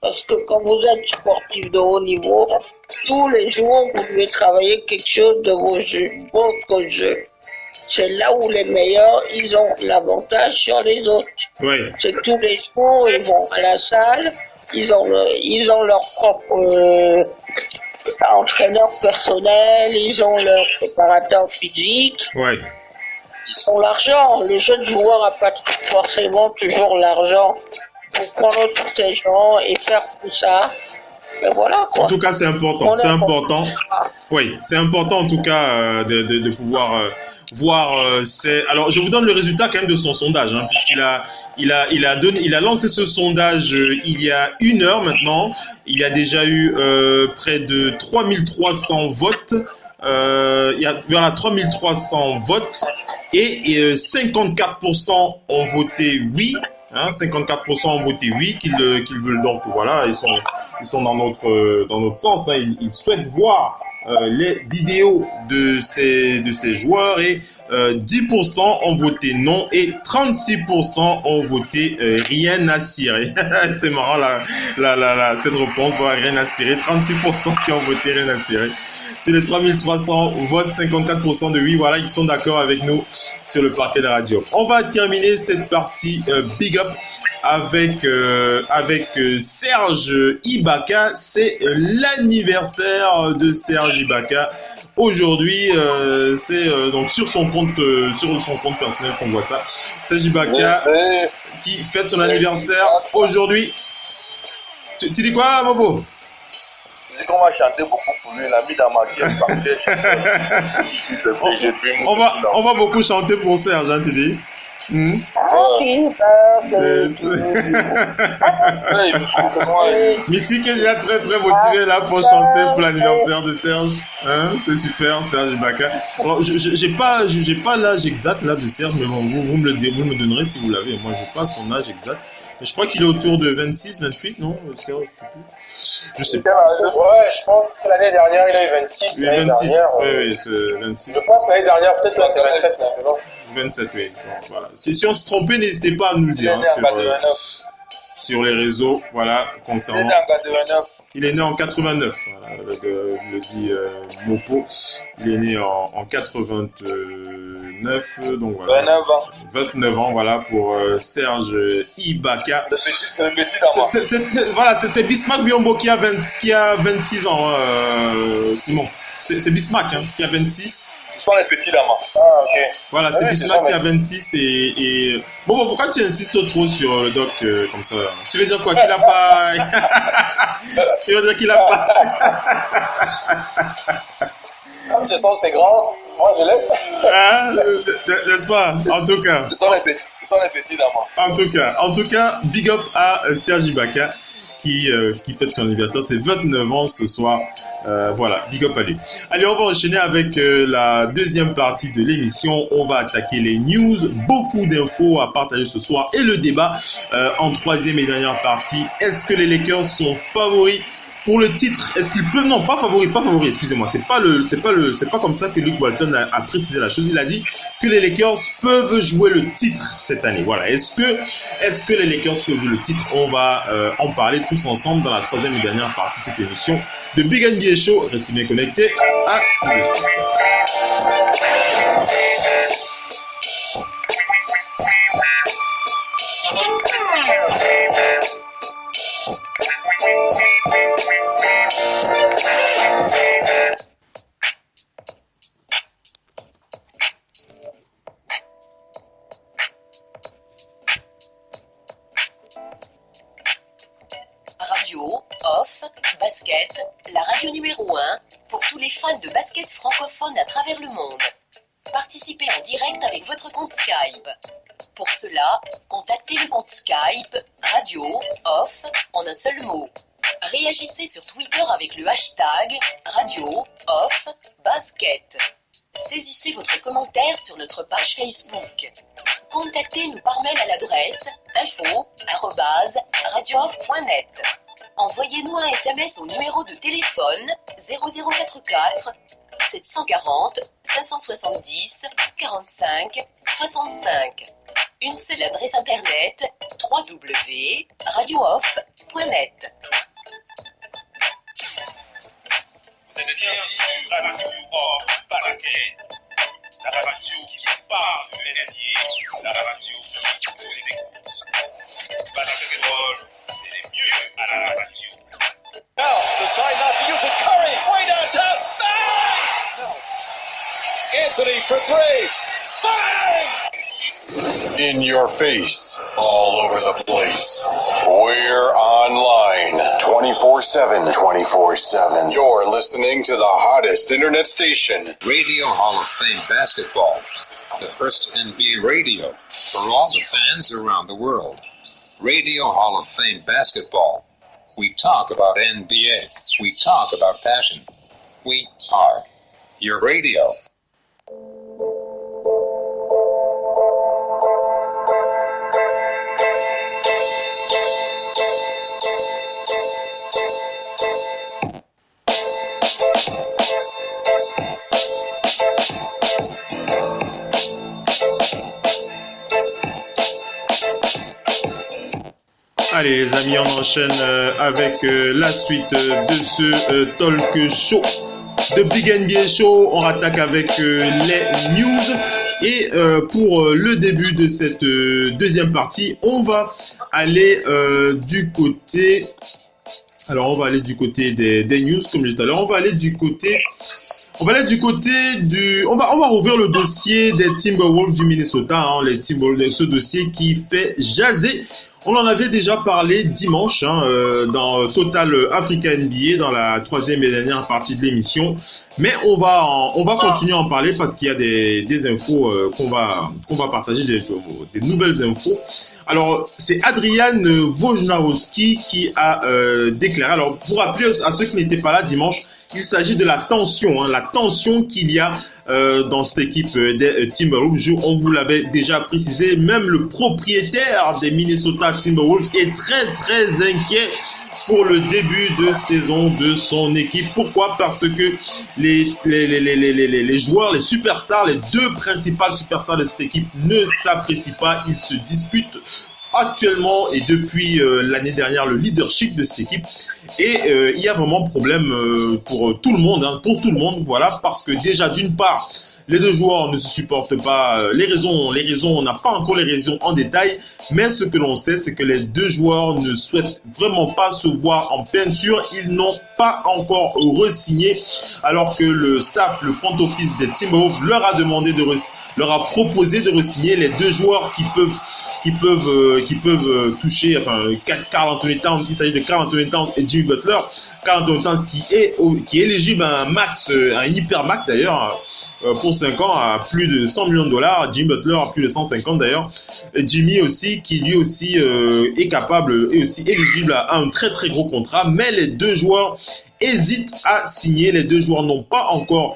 Parce que quand vous êtes sportif de haut niveau, tous les jours, vous devez travailler quelque chose de votre jeu. C'est là où les meilleurs, ils ont l'avantage sur les autres. Oui. C'est que tous les jours, ils vont à la salle, ils ont leur propre entraîneur personnel, ils ont leur préparateur physique. Ouais. Ils ont l'argent. Le jeune joueur n'a pas forcément toujours l'argent pour prendre tous ces gens et faire tout ça. Mais voilà, quoi. En tout cas, c'est important. C'est important. Oui, c'est important en tout cas de pouvoir voir. Alors, je vous donne le résultat quand même de son sondage, hein, puisqu'il a lancé ce sondage il y a 1 heure maintenant. Il y a déjà eu près de 3300 votes. Il y a voilà 3300 votes et 54% ont voté oui. Hein, 54% ont voté oui, qu'ils veulent donc, voilà, ils sont dans notre sens, hein, ils souhaitent voir les vidéos de ces joueurs et 10% ont voté non et 36% ont voté rien à cirer. C'est marrant cette réponse, voilà, rien à cirer, 36% qui ont voté rien à cirer. Sur les 3300 votes, 54% de oui, voilà, ils sont d'accord avec nous sur le parquet de la radio. On va terminer cette partie Big Up avec Serge Ibaka. C'est l'anniversaire de Serge Ibaka. Aujourd'hui, c'est donc sur son compte personnel qu'on voit ça. Serge Ibaka qui fête son anniversaire aujourd'hui. Tu dis quoi, Bobo? On va chanter beaucoup pour lui, l'ami d'Amaki est parti chanter. On va beaucoup chanter pour Serge, hein, tu dis? Missy qui est déjà très très motivé là pour chanter pour l'anniversaire de Serge, hein, c'est super, Serge Ibaka. Bon, j'ai pas l'âge exact là de Serge, mais bon, vous me le direz, vous me donnerez si vous l'avez. Moi j'ai pas son âge exact, mais je crois qu'il est autour de 26, 28, non, Serge? Je sais pas. Ouais, je pense que l'année dernière il a eu 26. Oui, 26. Oui, c'est 26. Je pense que l'année dernière peut-être là c'est 27 maintenant. 27, oui. Bon, voilà. Si on se trompait, n'hésitez pas à nous le dire hein, sur les réseaux, voilà, concernant. Il est né en 89. Voilà, le dit Mopo. Il est né en 89, donc voilà. 29 ans. 29 ans, voilà, pour Serge Ibaka. Le petit Voilà, c'est Bismarck Biombo qui a 26 ans, Simon. C'est Bismarck hein, qui a 26. Ce sont les petits damas. Ah, ok. Voilà, c'est Bismarck qui a 26 et... Bon, pourquoi tu insistes trop sur le doc comme ça? Tu veux dire quoi? Qu'il a pas... Tu veux dire qu'il a pas... Comme ce sont ces grands, moi je laisse. Ah, n'est-ce pas? En tout cas. Ce sont les petits damas. En tout cas, big up à Serge Ibaka. Qui fête son anniversaire, c'est 29 ans ce soir. Voilà, big up à lui. Allez, on va enchaîner avec la deuxième partie de l'émission. On va attaquer les news, beaucoup d'infos à partager ce soir et le débat en troisième et dernière partie. Est-ce que les Lakers sont favoris pour le titre? Est-ce qu'ils peuvent? Non, pas favoris, excusez-moi. C'est pas comme ça que Luke Walton a précisé la chose. Il a dit que les Lakers peuvent jouer le titre cette année. Voilà. Est-ce que les Lakers peuvent jouer le titre? On va en parler tous ensemble dans la troisième et dernière partie de cette émission de Big NBA Show. Restez bien connectés. Radio, off, basket, la radio numéro 1 pour tous les fans de basket francophone à travers le monde. Participez en direct avec votre compte Skype. Pour cela, contactez le compte Skype Radio, off, en un seul mot. Réagissez sur Twitter avec le hashtag Radio, off, basket. Saisissez votre commentaire sur notre page Facebook. Contactez-nous par mail à l'adresse info@radiooff.net. Envoyez-nous un SMS au numéro de téléphone 0044 740 570 45 65. Une seule adresse internet www.radiooff.net. radio hors Basket. La radio qui parle du NBA, la radio qui tous les écoutes. Basketball, c'est le mieux à la radio. Now, decide not to use it. Curry, way downtown. Bang! No. Anthony for three. Bang! In your face, all over the place. We're online 24/7. 24/7. You're listening to the hottest internet station. Radio Hall of Fame Basketball, the first NBA radio for all the fans around the world. Radio Hall of Fame Basketball. We talk about NBA. We talk about passion. We are your radio. Allez les amis, on enchaîne avec la suite de ce talk show de Big NBA Show. On attaque avec les news et pour le début de cette deuxième partie, on va aller du côté... Alors on va aller du côté des news comme je disais tout à l'heure. On va aller du côté du... On va rouvrir le dossier des Timberwolves du Minnesota, hein, les Timberwolves, ce dossier qui fait jaser. On en avait déjà parlé dimanche dans Total Africa NBA, dans la troisième et dernière partie de l'émission. Mais on va continuer à en parler parce qu'il y a des infos qu'on va partager, des nouvelles infos. Alors, c'est Adrian Wojnarowski qui a déclaré. Alors, pour rappeler à ceux qui n'étaient pas là dimanche, il s'agit de la tension qu'il y a dans cette équipe des Timberwolves. On vous l'avait déjà précisé, même le propriétaire des Minnesota Timberwolves est très très inquiet pour le début de saison de son équipe. Pourquoi? Parce que les joueurs, les superstars, les deux principales superstars de cette équipe ne s'apprécient pas, ils se disputent actuellement et depuis l'année dernière le leadership de cette équipe et il y a vraiment problème pour tout le monde, voilà, parce que déjà d'une part les deux joueurs ne se supportent pas, les raisons, on n'a pas encore les raisons en détail, mais ce que l'on sait, c'est que les deux joueurs ne souhaitent vraiment pas se voir en peinture, ils n'ont pas encore re-signé, alors que le staff, le front office des Timberwolves leur a proposé de re-signer les deux joueurs qui peuvent toucher, enfin, Karl Anthony Towns, il s'agit de Karl Anthony Towns et Jimmy Butler. Karl Anthony Towns qui est éligible à un hyper max d'ailleurs, pour 5 ans à plus de $100 millions, Jimmy Butler à plus de 150 d'ailleurs, et Jimmy aussi qui lui aussi est capable et aussi éligible à un très très gros contrat, mais les deux joueurs hésitent à signer, les deux joueurs n'ont pas encore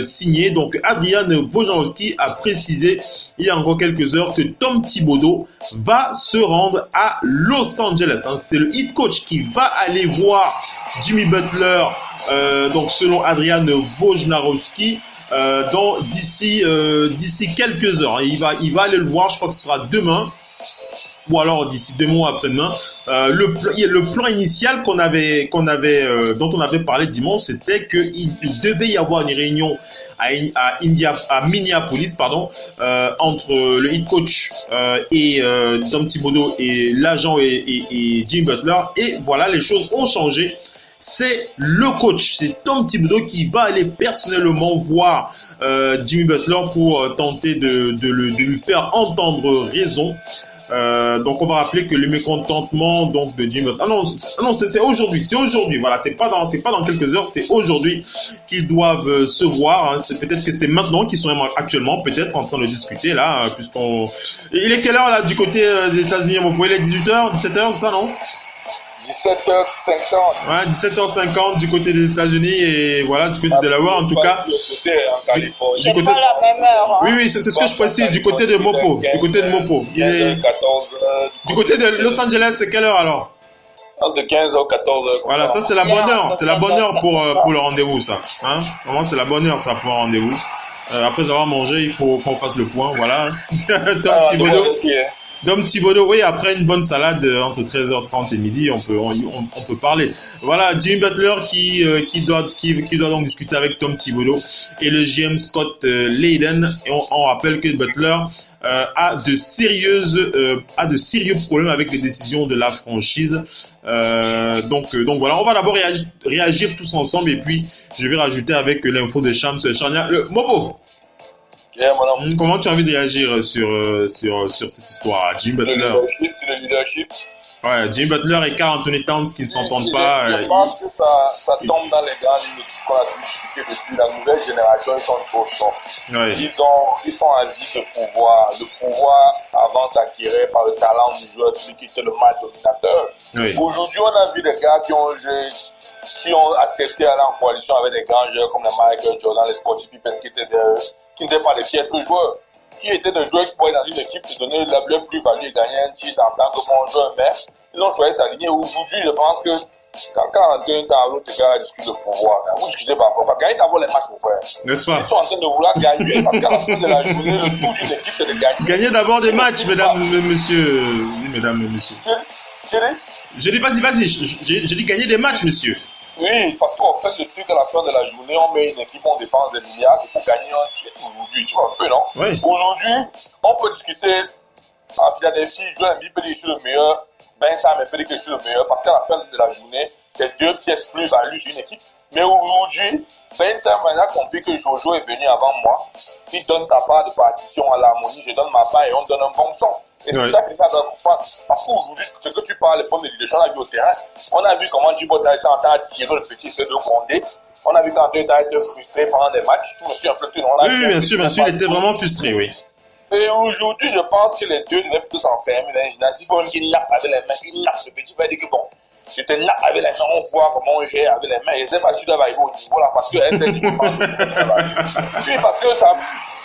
signé, donc Adrian Wojnarowski a précisé il y a encore quelques heures que Tom Thibodeau va se rendre à Los Angeles, hein. C'est le head coach qui va aller voir Jimmy Butler, donc selon Adrian Wojnarowski, d'ici quelques heures. Il va aller le voir, je crois que ce sera demain ou alors d'ici 2 mois après-demain. Le plan initial dont on avait parlé dimanche, c'était qu'il devait y avoir une réunion à Minneapolis, entre le head coach et Tom Thibodeau et l'agent et Jimmy Butler. Et voilà, les choses ont changé. C'est le coach, c'est Tom Thibodeau qui va aller personnellement voir Jimmy Butler pour tenter de lui faire entendre raison. Donc on va rappeler que le mécontentement donc de Jimmy Butler. Non, c'est aujourd'hui. Voilà, c'est pas dans quelques heures, c'est aujourd'hui qu'ils doivent se voir. Hein. C'est peut-être que c'est maintenant qu'ils sont actuellement peut-être en train de discuter là, puisqu'on. Il est quelle heure là du côté des États-Unis? Il est 18h, 17h, c'est ça non? 17h50. Ouais, 17h50 du côté des États-Unis et voilà, du côté de Delaware en tout cas. C'est pas la même heure. Hein. Oui, c'est ce que je précise, du côté de Mopo. Du côté de Mopo. Il est... 14 Du côté de Los Angeles, c'est quelle heure alors? De 15h, 14h. Voilà, ça c'est la bonne heure. C'est la bonne heure pour le rendez-vous, ça. Hein? Vraiment, c'est la bonne heure, ça, pour un rendez-vous. Après avoir mangé, il faut qu'on fasse le point, voilà. Tom Thibodeau. Dom Thibodeau, oui, après une bonne salade entre 13h30 et midi, on peut parler. Voilà, Jimmy Butler qui doit donc discuter avec Tom Thibodeau et le GM Scott Layden. Et on rappelle que Butler a de sérieux problèmes avec les décisions de la franchise. Donc voilà, on va d'abord réagir tous ensemble et puis je vais rajouter avec l'info de Shams Charania. Mobo, comment tu as envie de réagir sur cette histoire, Jimmy Butler? Le leadership. Ouais, Jimmy Butler et Karl Anthony Towns qui ne s'entendent pas. Je pense que ça tombe dans les grandes lignes qu'on a pu discuter depuis la nouvelle génération. Ils sont trop sortis. Ouais. Ils sont avis de pouvoir. Le pouvoir avant s'acquérait par le talent du joueur, celui qui était le mal dominateur. Oui. Aujourd'hui, on a vu des gars qui ont accepté aller en coalition avec des grands joueurs comme les Michael Jordan, les Scottie Pippen qui n'étaient pas les piètres joueurs. Qui étaient des joueurs qui pourraient dans une équipe te donner leur plus-value et gagner un titre en tant que bon joueur, mais ils ont choisi s'aligner. Aujourd'hui, je pense que quand l'autre gars discute de pouvoir, vous discutez par rapport à gagner d'abord les matchs, mon frère. N'est-ce pas? Ils sont en train de vouloir gagner parce qu'à la fin de la journée, le tout d'une équipe, c'est de gagner. Gagner d'abord des matchs, mesdames et messieurs. Mesdames et messieurs. Je dis, vas-y. J'ai dit gagner des matchs, monsieur. Oui, parce qu'on fait ce truc à la fin de la journée, on met une équipe, on dépense des milliards, c'est pour gagner un titre aujourd'hui, tu vois un peu, non? Oui. Aujourd'hui, on peut discuter à Philadelphie, Joel Embiid peut dire que je suis le meilleur, Ben Sam peut dire que je suis le meilleur, parce qu'à la fin de la journée, c'est 2 pièces plus values sur une équipe. Mais aujourd'hui, Ben Sam a compris que Jojo est venu avant moi, il donne sa part de partition à l'harmonie, je donne ma part et on donne un bon son. Et c'est ça que les gars doivent comprendre. Parce qu'aujourd'hui, ce que tu parles, les problèmes de leadership, on a vu au terrain. On a vu comment Djibo a été en train de tirer le petit C de Condé. On a vu quand il a été frustré pendant des matchs. Tout monsieur un peu tout. Oui, bien sûr, il était vraiment frustré, oui. Et aujourd'hui, je pense que les deux devaient tous s'enfermer dans un gymnase. Il faut même qu'il nappe avec les mains. Il nappe ce petit, il va dire que bon, je te nappe avec les mains, on voit comment on gère avec les mains. Et c'est pas que tu dois arriver au niveau là, parce que puis parce que ça.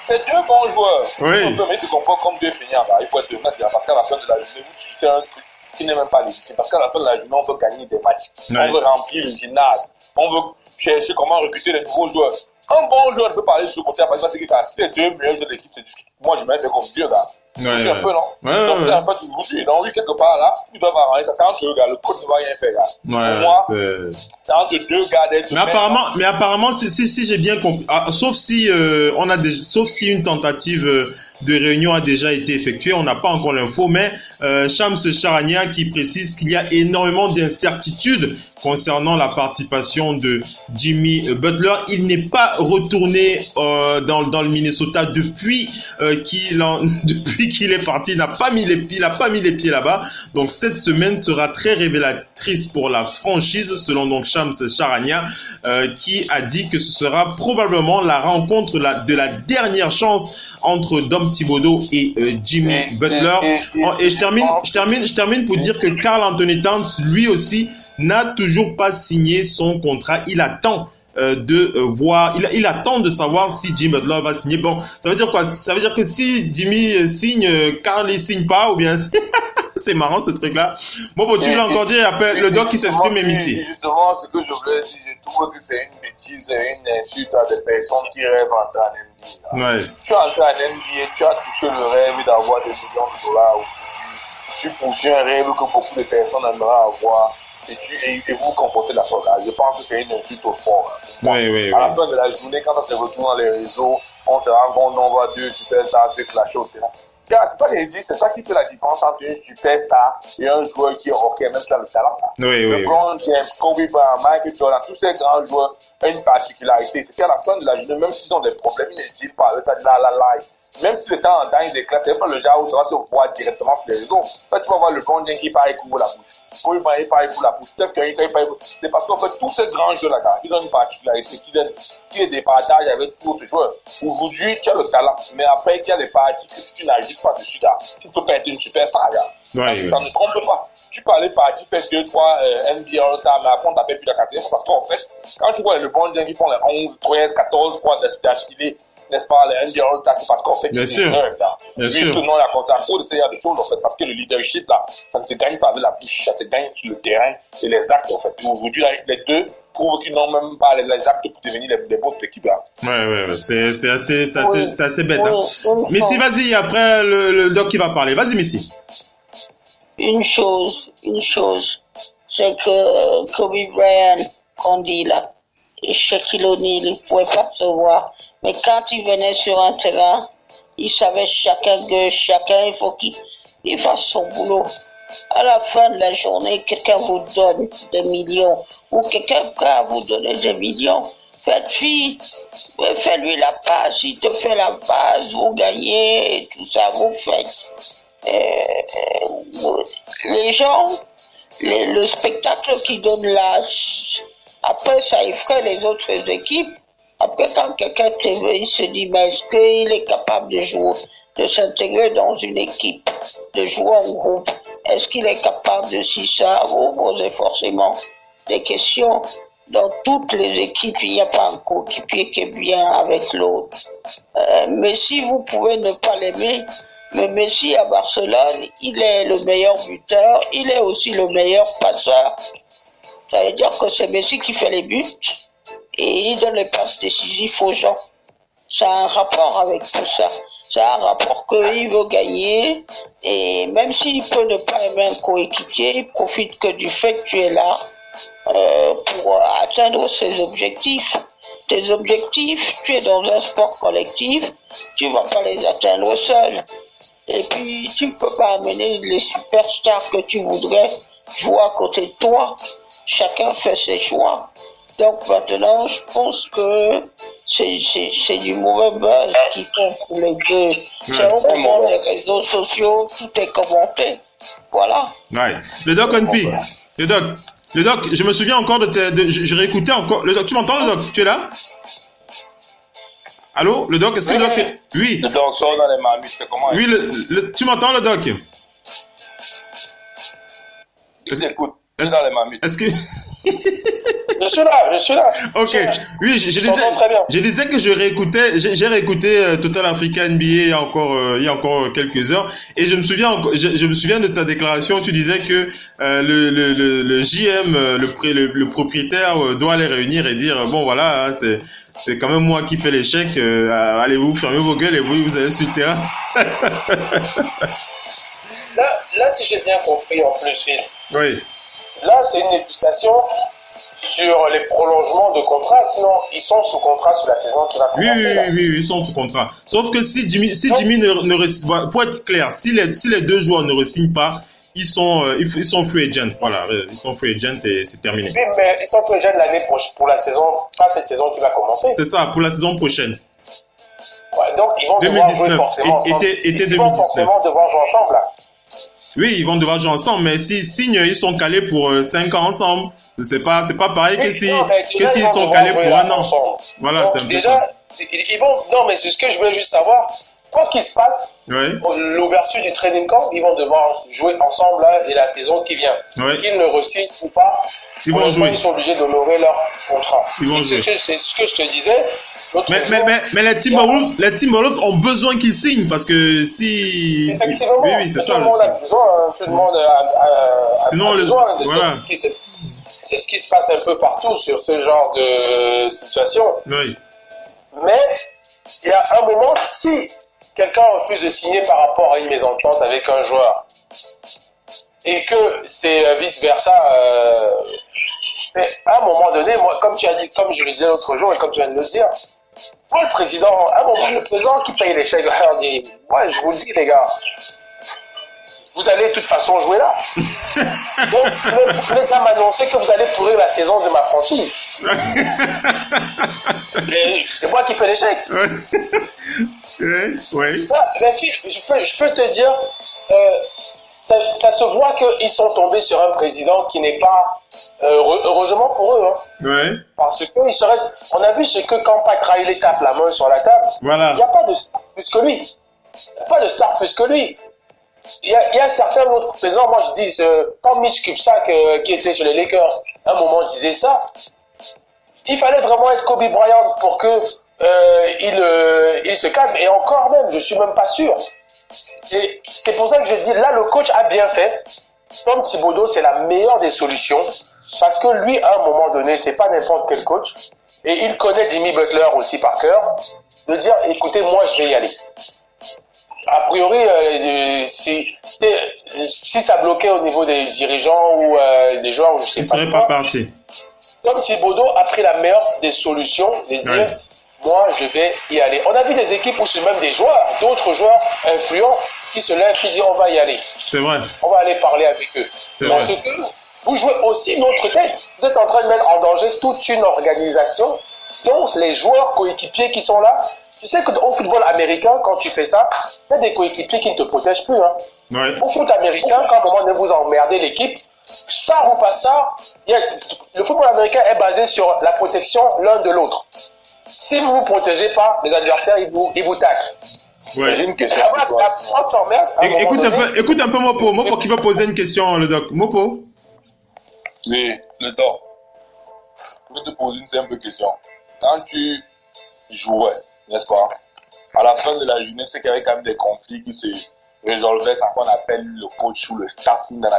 C'est 2 bons joueurs. Oui. Mais tu comprends comme 2 feignants. Il faut être honnête, parce qu'à la fin de la journée, tu fais un truc qui n'est même pas légitime. Parce qu'à la fin de la journée, on veut gagner des matchs. Oui. On veut remplir le gymnase. On veut chercher comment recruter les nouveaux joueurs. Un bon joueur, je peux parler sur le côté. Parce que c'est les 2 meilleurs joueurs de l'équipe, c'est du moi, je mets fait comme Dieu, là. C'est un peu, non? Donc, c'est en fait une bouche. Donc, oui, quelque part, là, ils doivent arranger ça. C'est entre eux, gars. Le coach ne va rien faire, gars. Pour moi, c'est entre 2 gars d'être. Mais apparemment, si j'ai bien compris, sauf si une tentative de réunion a déjà été effectuée, on n'a pas encore l'info, mais Shams Charania qui précise qu'il y a énormément d'incertitudes concernant la participation de Jimmy Butler. Il n'est pas retourné dans le Minnesota depuis qu'il est parti. Il n'a pas mis les pieds là-bas. Donc cette semaine sera très révélatrice pour la franchise, selon donc Shams Charania, qui a dit que ce sera probablement la rencontre de la dernière chance entre Dom Thibodeau et Jimmy Butler. Et je termine pour dire que Karl Anthony Towns, lui aussi, n'a toujours pas signé son contrat. Il attend il attend de savoir si Jimmy Butler va signer. Bon, ça veut dire quoi? Ça veut dire que si Jimmy signe, Karl il signe pas, ou bien c'est marrant ce truc-là. Bon, tu veux encore dire, après le doc qui s'exprime même ici. Justement, ce que je voulais dire, je trouve que c'est une bêtise et une insulte à des personnes qui rêvent d'entrer en NBA. Ouais. Tu es entré en NBA, tu as touché le rêve d'avoir des millions de dollars aujourd'hui. Tu poursuis un rêve que beaucoup de personnes aimeraient avoir. Et vous comportez la sauvegarde. Je pense que c'est une insulte au sport. Oui. À la fin de la journée, quand on se retrouve dans les réseaux, on se rend compte, on voit 2 superstars se clasher au terrain. C'est pas dit, c'est ça qui fait la différence entre une superstar et un joueur qui est OK, même s'il a le talent. LeBron James, Kobe Bryant, Michael Jordan, tous ces grands joueurs ont une particularité. C'est qu'à la fin de la journée, même s'ils ont des problèmes, ils ne disent pas avec ça, même si le temps en temps, ils éclatent, c'est pas le genre où ça va se voir directement sur les réseaux. Toi, tu vas voir le grand James qui parle pour la bouche. Kobe Bryant qui parle pour la bouche. Steph Curry qui parle pour la bouche. C'est parce qu'en fait, tous ces grands joueurs là, ils ont une particularité qui est des partages avec d'autres joueurs. Aujourd'hui, tu as le talent, mais après, il y a des parties que si tu n'agis pas dessus, là, tu peux pas être une superstar, gars. Ça ne trompe pas. Tu peux aller partir, faire 2-3 NBA All-Star, mais après, on t'appelle plus la 4e. Parce qu'en fait, quand tu vois le bon James qui font les 11, 13, 14 fois d'affilée, n'est-ce pas, les NBA All-Star, parce qu'en fait, bien sûr. Puisque non, il y a trop de ces choses, en fait, parce que le leadership, là, ça ne se gagne pas avec la bouche, ça se gagne sur le terrain et les actes, en fait. Aujourd'hui, les deux prouvent qu'ils n'ont même pas les actes pour devenir les bons de l'équipe, là. Ouais, c'est assez bête, hein. Missy, vas-y, après, le doc qui va parler. Vas-y, Missy. Une chose, c'est que Kobe Bryant, qu'on dit là, et Shaquille O'Neal, ils ne pouvaient pas se voir. Mais quand ils venaient sur un terrain, ils savaient chacun, il faut qu'il fasse son boulot. À la fin de la journée, quelqu'un vous donne des millions, ou quelqu'un est prêt à vous donner des millions. Fais-lui la passe, il te fait la passe, vous gagnez, et tout ça, vous faites. Les gens, le spectacle qui donne là, après ça effraie les autres équipes. Après, quand quelqu'un te veut, il se dit, mais est-ce qu'il est capable de jouer, de s'intégrer dans une équipe, de jouer en groupe? Est-ce qu'il est capable de, si ça, vous posez forcément des questions. Dans toutes les équipes, il n'y a pas un coéquipier qui est bien avec l'autre. Messi, vous pouvez ne pas l'aimer, mais Messi à Barcelone, il est le meilleur buteur, il est aussi le meilleur passeur. Ça veut dire que c'est Messi qui fait les buts et il donne les passes décisives aux gens. Ça a un rapport avec tout ça. Ça a un rapport qu'il veut gagner et même s'il peut ne pas aimer un coéquipier, il profite que du fait que tu es là pour atteindre ses objectifs. Tes objectifs, tu es dans un sport collectif, tu ne vas pas les atteindre seul. Et puis, tu ne peux pas amener les superstars que tu voudrais jouer à côté de toi. Chacun fait ses choix. Donc maintenant, je pense que c'est du mauvais buzz qui font pour les deux. C'est au moment des réseaux sociaux, tout est commenté. Voilà. Ouais. Le doc NP. Le doc, je me souviens encore je réécoutais encore. Le doc, tu m'entends, le doc? Tu es là? Allô, le doc, est-ce que le doc est... Oui. Le doc sort dans les marmites, comment? Oui, tu m'entends, le doc? Écoute, dans les marmites. Est-ce que... Je suis là. Ok. Oui, je disais que j'ai réécouté Total Africa NBA il y a encore quelques heures et je me souviens de ta déclaration. Tu disais que le JM, le propriétaire doit les réunir et dire bon voilà, hein, c'est quand même moi qui fais l'échec. Allez-vous fermez vos gueules et vous allez sur le terrain. Là, si j'ai bien compris en plus, Phil. Oui. Là, c'est une négociation sur les prolongements de contrat, sinon ils sont sous contrat sur la saison qui va commencer. Oui, ils sont sous contrat. Sauf que si Jimmy ne pour être clair, si les deux joueurs ne re-signent pas, ils sont free agent. Voilà, ils sont free agent et c'est terminé. Oui, mais ils sont free agent l'année prochaine pour la saison, pas cette saison qui va commencer. C'est ça, pour la saison prochaine. Ouais, donc ils vont devoir jouer forcément ensemble. Ils vont forcément devoir jouer ensemble là. Oui, ils vont devoir jouer ensemble, mais s'ils signent, ils sont calés pour 5 ans ensemble. C'est pas pareil que s'ils sont calés pour un an. Voilà, donc, c'est un peu déjà, ça. Non, mais c'est ce que je voulais juste savoir. Quoi qu'il se passe, l'ouverture du training camp, ils vont devoir jouer ensemble là, et la saison qui vient. Qu'ils ne re-signent ou pas, ils sont obligés d'honorer leur contrat. Ils vont jouer. C'est ce que je te disais. Mais les Timberwolves ont besoin qu'ils signent parce que si... Effectivement, oui, c'est ça. Tout le monde a besoin, tout le monde a besoin de voilà. C'est ce qui se passe un peu partout sur ce genre de situation. Oui. Mais il y a un moment, si quelqu'un refuse de signer par rapport à une mésentente avec un joueur et que c'est vice-versa, mais à un moment donné, moi, comme je le disais l'autre jour et comme tu viens de le dire, moi, le président qui paye les chèques, il dit, ouais, je vous le dis, les gars, vous allez de toute façon jouer là. Donc, vous voulez déjà m'annoncer que vous allez pourrir la saison de ma franchise. C'est moi qui fais l'échec. Oui. Je peux te dire, ça se voit qu'ils sont tombés sur un président qui n'est pas, heureusement pour eux, hein. Parce que on a vu ce que quand Pat Riley tape la main sur la table, il n'y a pas de star plus que lui. Il n'y a pas de star plus que lui. Il y a certains autres présidents, moi je dis, quand Mitch Kupchak, qui était sur les Lakers, à un moment disait ça, il fallait vraiment être Kobe Bryant pour que il se calme. Et encore même, je suis même pas sûr. Et c'est pour ça que je dis, là, le coach a bien fait. Tom Thibodeau, c'est la meilleure des solutions. Parce que lui, à un moment donné, c'est pas n'importe quel coach. Et il connaît Jimmy Butler aussi par cœur. De dire, écoutez, moi, je vais y aller. A priori, si ça bloquait au niveau des dirigeants ou des joueurs, je sais pas. Il serait pas parti. Tom Thibodeau a pris la meilleure des solutions de dire, moi, je vais y aller. On a vu des équipes où c'est même des joueurs, d'autres joueurs influents qui se lèvent, qui disent, on va y aller. C'est vrai. On va aller parler avec eux. Parce que vous jouez aussi notre tête. Vous êtes en train de mettre en danger toute une organisation, dont les joueurs coéquipiers qui sont là. Tu sais qu'au football américain, quand tu fais ça, il y a des coéquipiers qui ne te protègent plus. Hein. Ouais. Au foot américain, quand à un moment donné vous emmerdez l'équipe, star ou pas star, le football américain est basé sur la protection l'un de l'autre. Si vous ne vous protégez pas, les adversaires, ils vous taclent. Ouais. J'ai une question. Écoute un peu Mopo qui va poser une question, le doc. Mopo. Oui, le doc. Je vais te poser une simple question. Quand tu jouais, n'est-ce pas, à la fin de la journée, c'est qu'il y avait quand même des conflits qui se résolvaient, ça qu'on appelle le coach ou le staff, non?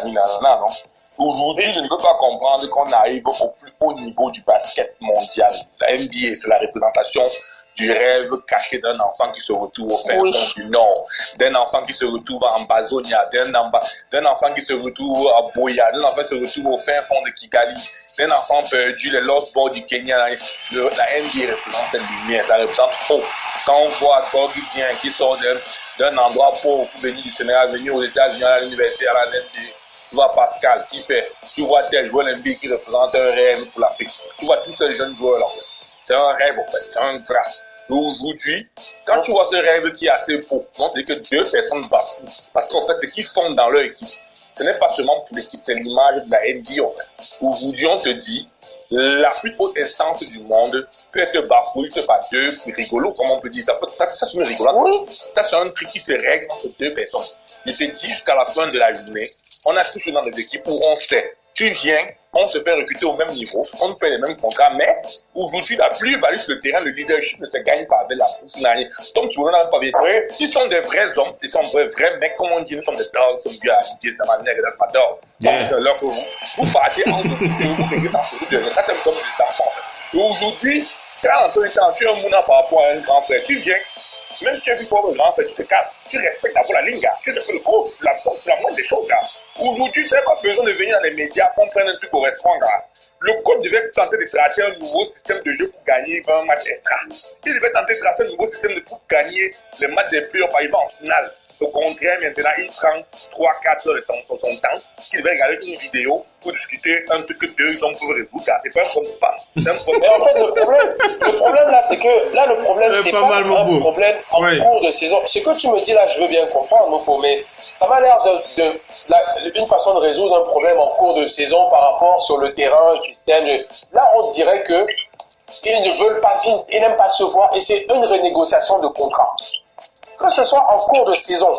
Aujourd'hui, je ne peux pas comprendre qu'on arrive au plus haut niveau du basket mondial. La NBA, c'est la représentation du rêve caché d'un enfant qui se retrouve au fin fond du Nord, d'un enfant qui se retrouve en Amazonia, d'un enfant qui se retrouve à Boya, d'un enfant qui se retrouve au fin fond de Kigali, d'un enfant perdu, les Lost Boys du Kenya. La NBA représente cette lumière, ça représente trop. Quand on voit Gorgui Dieng qui sort d'un endroit pauvre pour venir du Sénégal, venir aux États-Unis à l'université, à la NBA, tu vois Pascal qui fait, tu vois tel joueur NBA qui représente un rêve pour l'Afrique. Tu vois tous ces jeunes joueurs là, en fait. C'est un rêve en fait, c'est un grâce. Aujourd'hui, quand tu vois ce rêve qui est assez beau, on dit que deux personnes battent. Parce qu'en fait, ce qu'ils font dans leur équipe, ce n'est pas seulement pour l'équipe, c'est l'image de la NBA en fait. Aujourd'hui, on te dit, la plus haute instance du monde peut être bafouille par deux rigolos, comme on peut dire. Ça c'est une rigolade. Oui. Ça, c'est un truc qui se règle entre deux personnes. Je te dis, jusqu'à la fin de la journée, on a toujours dans des équipes où on sait, tu viens, on se fait recruter au même niveau, on fait les mêmes contrats, mais aujourd'hui, la plus-value sur le terrain, le leadership ne se gagne pas avec la bouche. Donc, tu vois, on n'a pas bien. S'ils sont des vrais hommes, ils sont vrais mecs, comme on dit, nous sommes des dogs, nous sommes bien assis dans ma nègre, dans ma dog. Donc, alors que vous partez en vous réglez ça sur le ça, c'est comme des enfants, en fait. Et aujourd'hui, quand tu es un mouna par rapport à un grand frère, tu viens, même si tu es plus fort, un grand frère, tu te calmes, tu respectes d'abord la ligne, tu respectes le cours, la moindre des choses. Aujourd'hui, tu n'as pas besoin de venir dans les médias pour prendre un truc au restaurant. Le coach devait tenter de tracer un nouveau système de jeu pour gagner un match extra. Il devait tenter de tracer un nouveau système pour gagner le match des playoffs, par exemple, en finale. Au contraire, maintenant, il prend 3-4 heures de temps sur son temps. Il devait regarder une vidéo pour discuter un truc que deux hommes peuvent résoudre. C'est pas un problème. C'est un problème. Mais en fait, le problème là, c'est que là, le problème, c'est pas un problème en cours de saison. Ce que tu me dis là, je veux bien comprendre, Mopo, mais ça m'a l'air d'une façon de résoudre un problème en cours de saison par rapport sur le terrain, le système. Là, on dirait que ils ne veulent pas, ils n'aiment pas se voir et c'est une renégociation de contrat. Que ce soit en cours de saison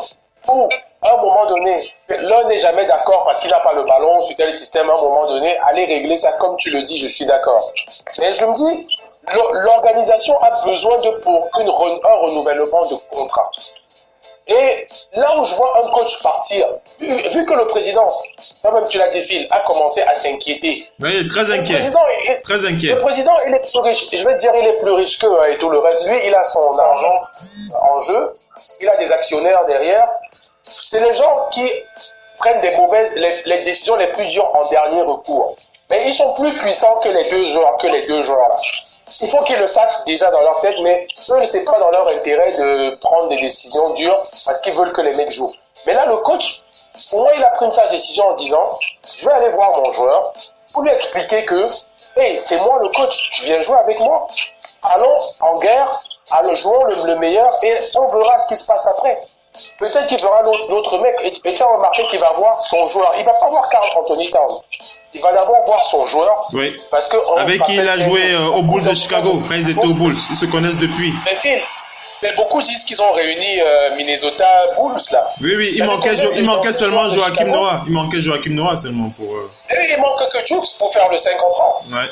ou à un moment donné, l'un n'est jamais d'accord parce qu'il n'a pas le ballon sur tel système, à un moment donné, allez régler ça comme tu le dis, je suis d'accord. Mais je me dis, l'organisation a besoin pour un renouvellement de contrat. Et là où je vois un coach partir, vu que le président, comme tu l'as dit Phil, a commencé à s'inquiéter. Oui, il est très inquiet. Très inquiet. Le président, il est plus riche. Je vais te dire, il est plus riche qu'eux et tout le reste. Lui, il a son argent en jeu. Il a des actionnaires derrière. C'est les gens qui prennent les décisions les plus dures en dernier recours. Mais ils sont plus puissants que les deux joueurs là. Il faut qu'ils le sachent déjà dans leur tête, mais eux, c'est pas dans leur intérêt de prendre des décisions dures parce qu'ils veulent que les mecs jouent. Mais là, le coach, pour moi, il a pris une sage décision en disant, je vais aller voir mon joueur pour lui expliquer que, hey, c'est moi le coach, tu viens jouer avec moi. Allons en guerre, jouons le meilleur et on verra ce qui se passe après. Peut-être qu'il verra l'autre mec et tu as remarqué qu'il va voir son joueur. Il va pas voir Karl Anthony Towns. Il va d'abord voir son joueur. Oui. Parce que avec qui il a joué aux Bulls de Chicago quand ils étaient aux Bulls. Ils se connaissent depuis. Mais beaucoup disent qu'ils ont réuni Minnesota Bulls là. Oui, il manquait seulement Joachim Noah. Il manquait Joachim Noah seulement pour eux. Et il manque que Jukes pour faire le 5 contre 1. Ouais.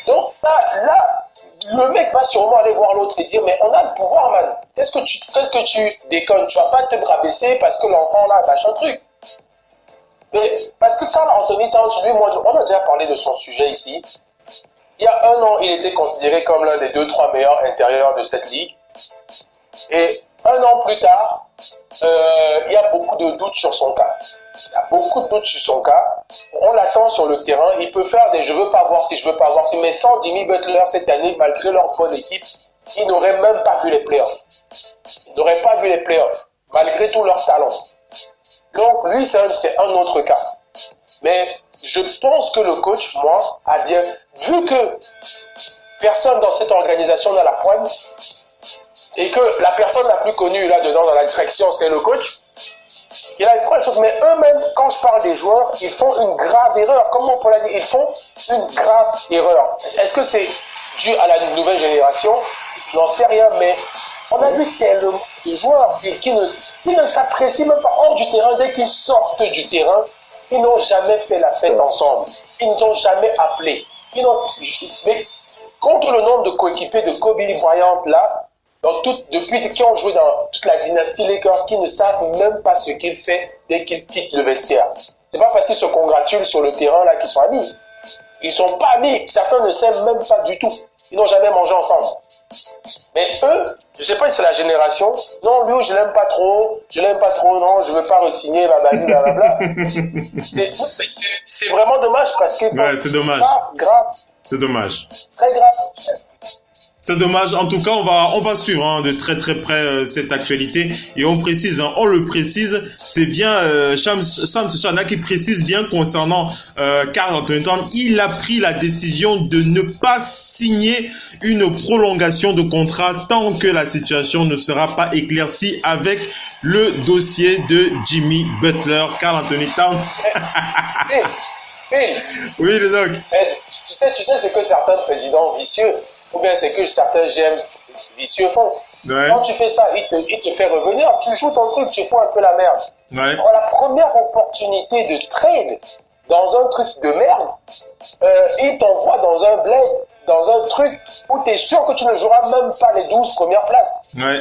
Donc là, le mec va sûrement aller voir l'autre et dire, mais on a le pouvoir, man. Qu'est-ce que tu déconnes? Tu vas pas te rabaisser parce que l'enfant là, machin truc. Mais parce que Karl Anthony Towns, lui, on a déjà parlé de son sujet ici. Il y a 1 an, il était considéré comme l'un des 2-3 meilleurs intérieurs de cette ligue. Et 1 an plus tard, il y a beaucoup de doutes sur son cas. Il y a beaucoup de doutes sur son cas. On l'attend sur le terrain. Il peut faire des je veux pas voir si, je veux pas voir si. Mais sans Jimmy Butler cette année, malgré leur bonne équipe, ils n'auraient même pas vu les playoffs. Ils n'auraient pas vu les playoffs, malgré tout leur talent. Donc, lui, c'est un autre cas. Mais je pense que le coach, moi, a bien vu que personne dans cette organisation n'a la poigne et que la personne la plus connue là-dedans dans la direction, c'est le coach. Il a fait les choses, mais eux-mêmes, quand je parle des joueurs, ils font une grave erreur. Comme on peut la dire, ils font une grave erreur. Est-ce que c'est dû à la nouvelle génération? Je n'en sais rien, mais on a vu tellement de joueurs qui ne s'apprécient même pas hors du terrain. Dès qu'ils sortent du terrain, ils n'ont jamais fait la fête ensemble. Ils ne l'ont jamais appelé. Mais contre le nombre de coéquipiers de Kobe Bryant là, depuis qu'ils ont joué dans toute la dynastie Lakers, qui ne savent même pas ce qu'il fait dès qu'il quitte le vestiaire. C'est pas parce qu'ils se congratulent sur le terrain là qu'ils sont amis. Ils sont pas amis. Certains ne s'aiment même pas du tout. Ils n'ont jamais mangé ensemble. Mais eux, je sais pas si c'est la génération. Non, lui, je l'aime pas trop. Non, je veux pas re-signer, blablabla. C'est vraiment dommage parce que c'est dommage. Grave. C'est dommage. Très grave. C'est dommage. En tout cas, on va suivre de très très près cette actualité et on le précise, c'est bien Sam Shana qui précise bien concernant Karl Anthony Towns. Il a pris la décision de ne pas signer une prolongation de contrat tant que la situation ne sera pas éclaircie avec le dossier de Jimmy Butler. Karl Anthony Towns. Oui, les docs. Tu sais ce que certains présidents vicieux ou bien c'est que certains GM vicieux font. Ouais. Quand tu fais ça, il te fait revenir, tu joues ton truc, tu fous un peu la merde. Ouais. Alors, la première opportunité de trade dans un truc de merde, il t'envoie dans un bled, dans un truc où tu es sûr que tu ne joueras même pas les 12 premières places. Ouais.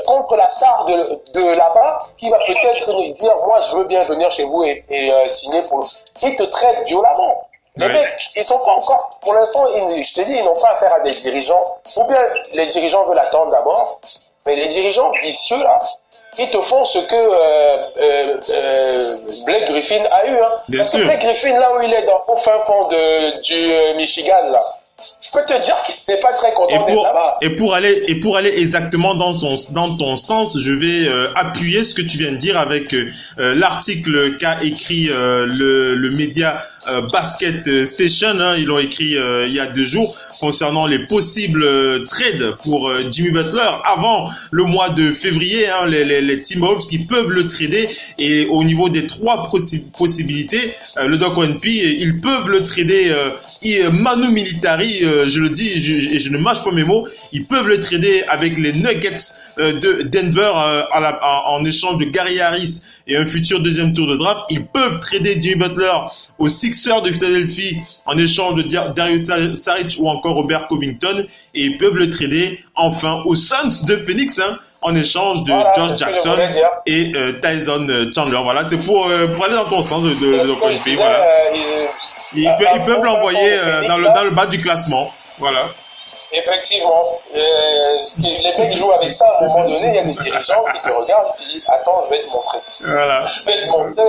Contre la star de là-bas, qui va peut-être nous dire, moi je veux bien venir chez vous et signer pour... Il te traite violemment. Les mecs, ils sont pas encore, pour l'instant, je te dis, ils n'ont pas affaire à des dirigeants, ou bien les dirigeants veulent attendre d'abord, mais les dirigeants vicieux, là, ils te font ce que Blake Griffin a eu. Hein. Parce que Blake Griffin, là où il est au fin fond du Michigan, là, je peux te dire qu'il n'est pas très content d'être là-bas. Et pour aller exactement dans ton sens, je vais appuyer ce que tu viens de dire avec l'article qu'a écrit le média Basket Session. Hein, ils l'ont écrit il y a 2 jours concernant les possibles trades pour Jimmy Butler avant le mois de février. Hein, les Timberwolves qui peuvent le trader, et au niveau des 3 possibilités, le Doc ONP, ils peuvent le trader manu militari. Je le dis et je ne mâche pas mes mots, ils peuvent le trader avec les Nuggets de Denver en échange de Gary Harris et un futur 2e tour de draft. Ils peuvent trader Jimmy Butler aux Sixers de Philadelphie en échange de Darius Saric ou encore Robert Covington, et ils peuvent le trader enfin aux Suns de Phoenix en échange de Josh Jackson et Tyson Chandler. Voilà, c'est pour aller dans ton sens de PNP. Voilà. Ils peuvent l'envoyer dans le bas du classement. Voilà. Effectivement. Les mecs jouent avec ça. À un moment donné, il y a des dirigeants qui te regardent et qui disent, attends, je vais te montrer. Voilà. Je vais te montrer,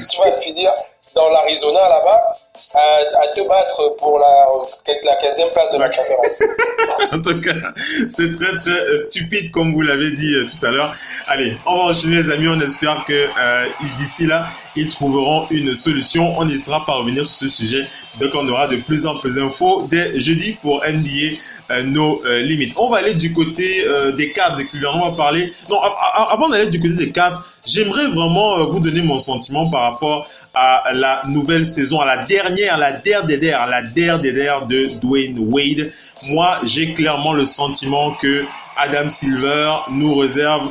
tu vas finir dans l'Arizona là-bas à te battre pour la 15e place de la conférence. En tout cas, c'est très très stupide comme vous l'avez dit tout à l'heure. Allez, on va enchaîner les amis, on espère que d'ici là, ils trouveront une solution. On n'hésitera pas à revenir sur ce sujet. Donc on aura de plus en plus d'infos dès jeudi pour NBA nos limites. On va aller du côté des Cavs de Cleveland. On va parler... Non, avant d'aller du côté des Cavs, j'aimerais vraiment vous donner mon sentiment par rapport à la nouvelle saison, à la dernière de Dwayne Wade. Moi, j'ai clairement le sentiment que Adam Silver nous réserve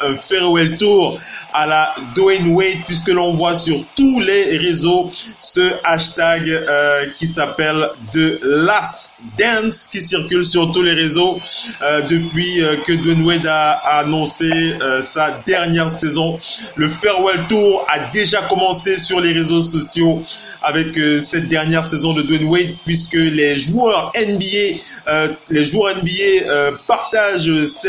un farewell tour à la Dwayne Wade, puisque l'on voit sur tous les réseaux ce hashtag qui s'appelle The Last Dance qui circule sur tous les réseaux depuis que Dwayne Wade a annoncé sa dernière saison. Le farewell tour a déjà commencé sur les réseaux sociaux avec cette dernière saison de Dwayne Wade, puisque les joueurs NBA partagent ce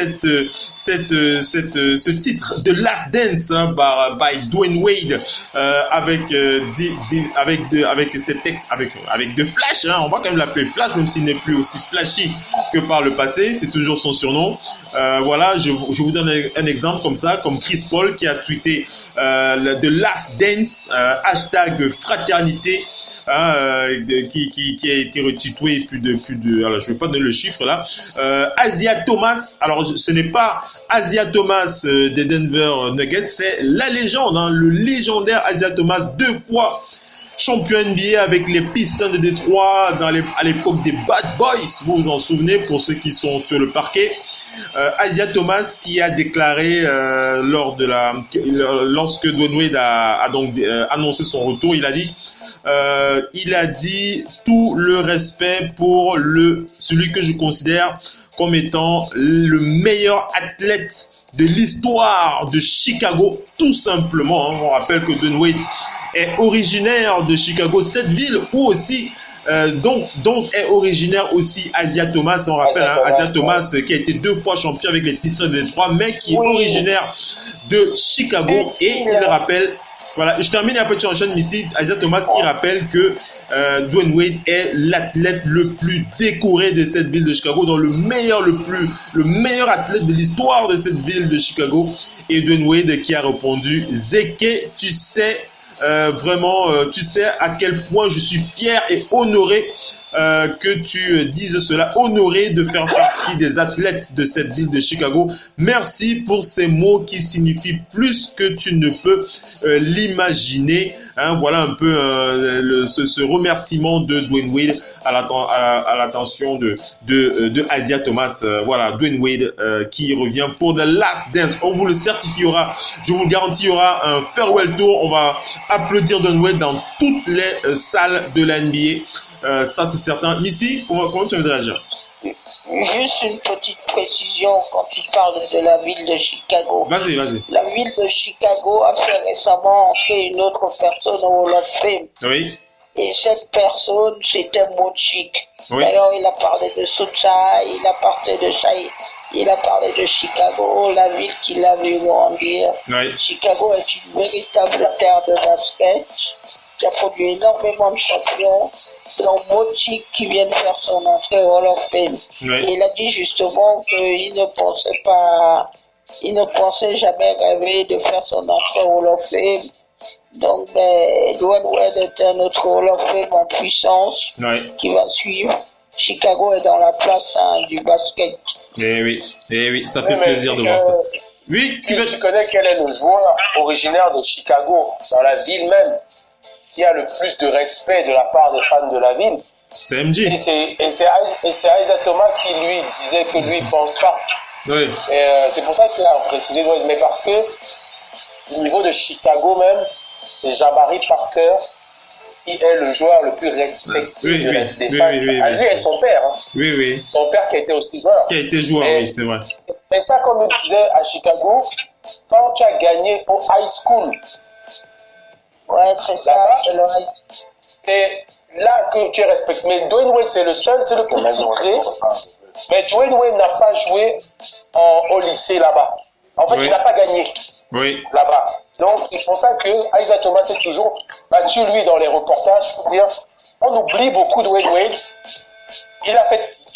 titre de Last Dance by Dwayne Wade avec ces textes avec de Flash, on va quand même l'appeler Flash, même s'il n'est plus aussi flashy que par le passé, c'est toujours son surnom. Voilà, je vous donne un exemple comme ça, comme Chris Paul qui a tweeté The Last Dance hashtag fraternité, qui a été retweeté plus de alors je vais pas donner le chiffre là. Asia Thomas, alors ce n'est pas Asia Thomas des Denver Nuggets, c'est la légende, le légendaire Asia Thomas, 2 fois champion NBA avec les Pistons de Détroit à l'époque des Bad Boys, vous vous en souvenez pour ceux qui sont sur le parquet. Asia Thomas qui a déclaré lorsque Dwayne Wade a donc annoncé son retour, il a dit tout le respect pour celui que je considère comme étant le meilleur athlète de l'histoire de Chicago, tout simplement. On rappelle que Dwayne Wade est originaire de Chicago, cette ville où aussi donc est originaire aussi Asia Thomas. On rappelle Asia Thomas qui a été 2 fois champion avec les Pistons de Détroit, mais qui est originaire de Chicago. Et il rappelle, voilà, je termine un peu sur la chaîne ici, Asia Thomas qui rappelle que Dwayne Wade est l'athlète le plus décoré de cette ville de Chicago, donc le meilleur athlète de l'histoire de cette ville de Chicago. Et Dwayne Wade qui a répondu: Zeke, tu sais vraiment, tu sais à quel point je suis fier et honoré que tu dises cela, honoré de faire partie des athlètes de cette ville de Chicago. Merci pour ces mots qui signifient plus que tu ne peux l'imaginer. Voilà un peu ce remerciement de Dwayne Wade à l'attention de Asia Thomas. Voilà, Dwayne Wade qui revient pour The Last Dance. On vous le certifiera, je vous le garantis, il y aura un farewell tour. On va applaudir Dwayne Wade dans toutes les salles de la NBA. Ça c'est certain. Missy, comment tu veux réagir? Juste une petite précision quand tu parles de la ville de Chicago. Vas-y. La ville de Chicago a fait récemment entrer une autre personne au Hall of Fame. Oui. Et cette personne, c'était Mochik. Oui. D'ailleurs, il a parlé de Southside, il a parlé de Chicago, la ville qui l'a vu grandir. Oui. Chicago est une véritable terre de basket qui a produit énormément de champions, dont Mochik qui vient de faire son entrée au Hall of Fame. Oui. Et il a dit justement qu'il ne pensait jamais rêver de faire son entrée au Hall of Fame. Donc, Dwayne Wade est un autre Hall of Fame en puissance qui va suivre. Chicago est dans la place du basket. Eh oui, ça fait plaisir de voir ça. Oui, tu connais quel est le joueur originaire de Chicago, dans la ville même, qui a le plus de respect de la part des fans de la ville? C'est MJ. Et c'est Isaiah Thomas qui lui disait que lui ne pense pas. Oui. Et c'est pour ça qu'il a précisé, mais parce que au niveau de Chicago même, c'est Jabari Parker qui est le joueur le plus respecté des fans. Lui et son père. Oui. Son père qui a été aussi joueur. Qui a été joueur, oui, c'est vrai. Mais ça, comme il disait à Chicago, quand tu as gagné au high school, c'est là que tu es respecté. Mais Dwayne Wade, c'est le plus titré. Mais Dwayne Wade n'a pas joué au lycée là-bas. En fait, il n'a pas gagné là-bas. Donc, c'est pour ça que Isaiah Thomas est toujours battu, lui, dans les reportages, pour dire, on oublie beaucoup Dwayne Wade. Il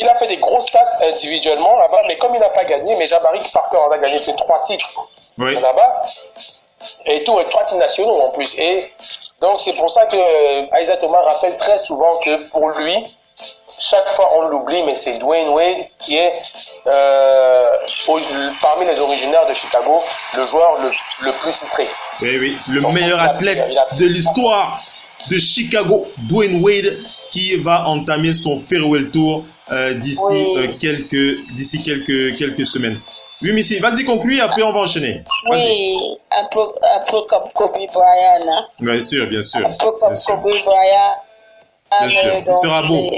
a fait des grosses stats individuellement là-bas, mais comme il n'a pas gagné, mais Jabari Parker en a gagné 3 titres là-bas. Et tout, 3 titres nationaux en plus. Et donc, c'est pour ça que Isaiah Thomas rappelle très souvent que pour lui, chaque fois on l'oublie, mais c'est Dwayne Wade qui est parmi les originaires de Chicago, le joueur le plus titré. Oui, le meilleur athlète de l'histoire de Chicago, Dwayne Wade, qui va entamer son farewell tour d'ici quelques semaines. Oui, Missy, vas-y, conclue, après on va enchaîner. Oui, un peu comme Kobe Bryant. Hein. Bien sûr. Un peu comme Kobe Bryant. Bien sûr, il sera beau.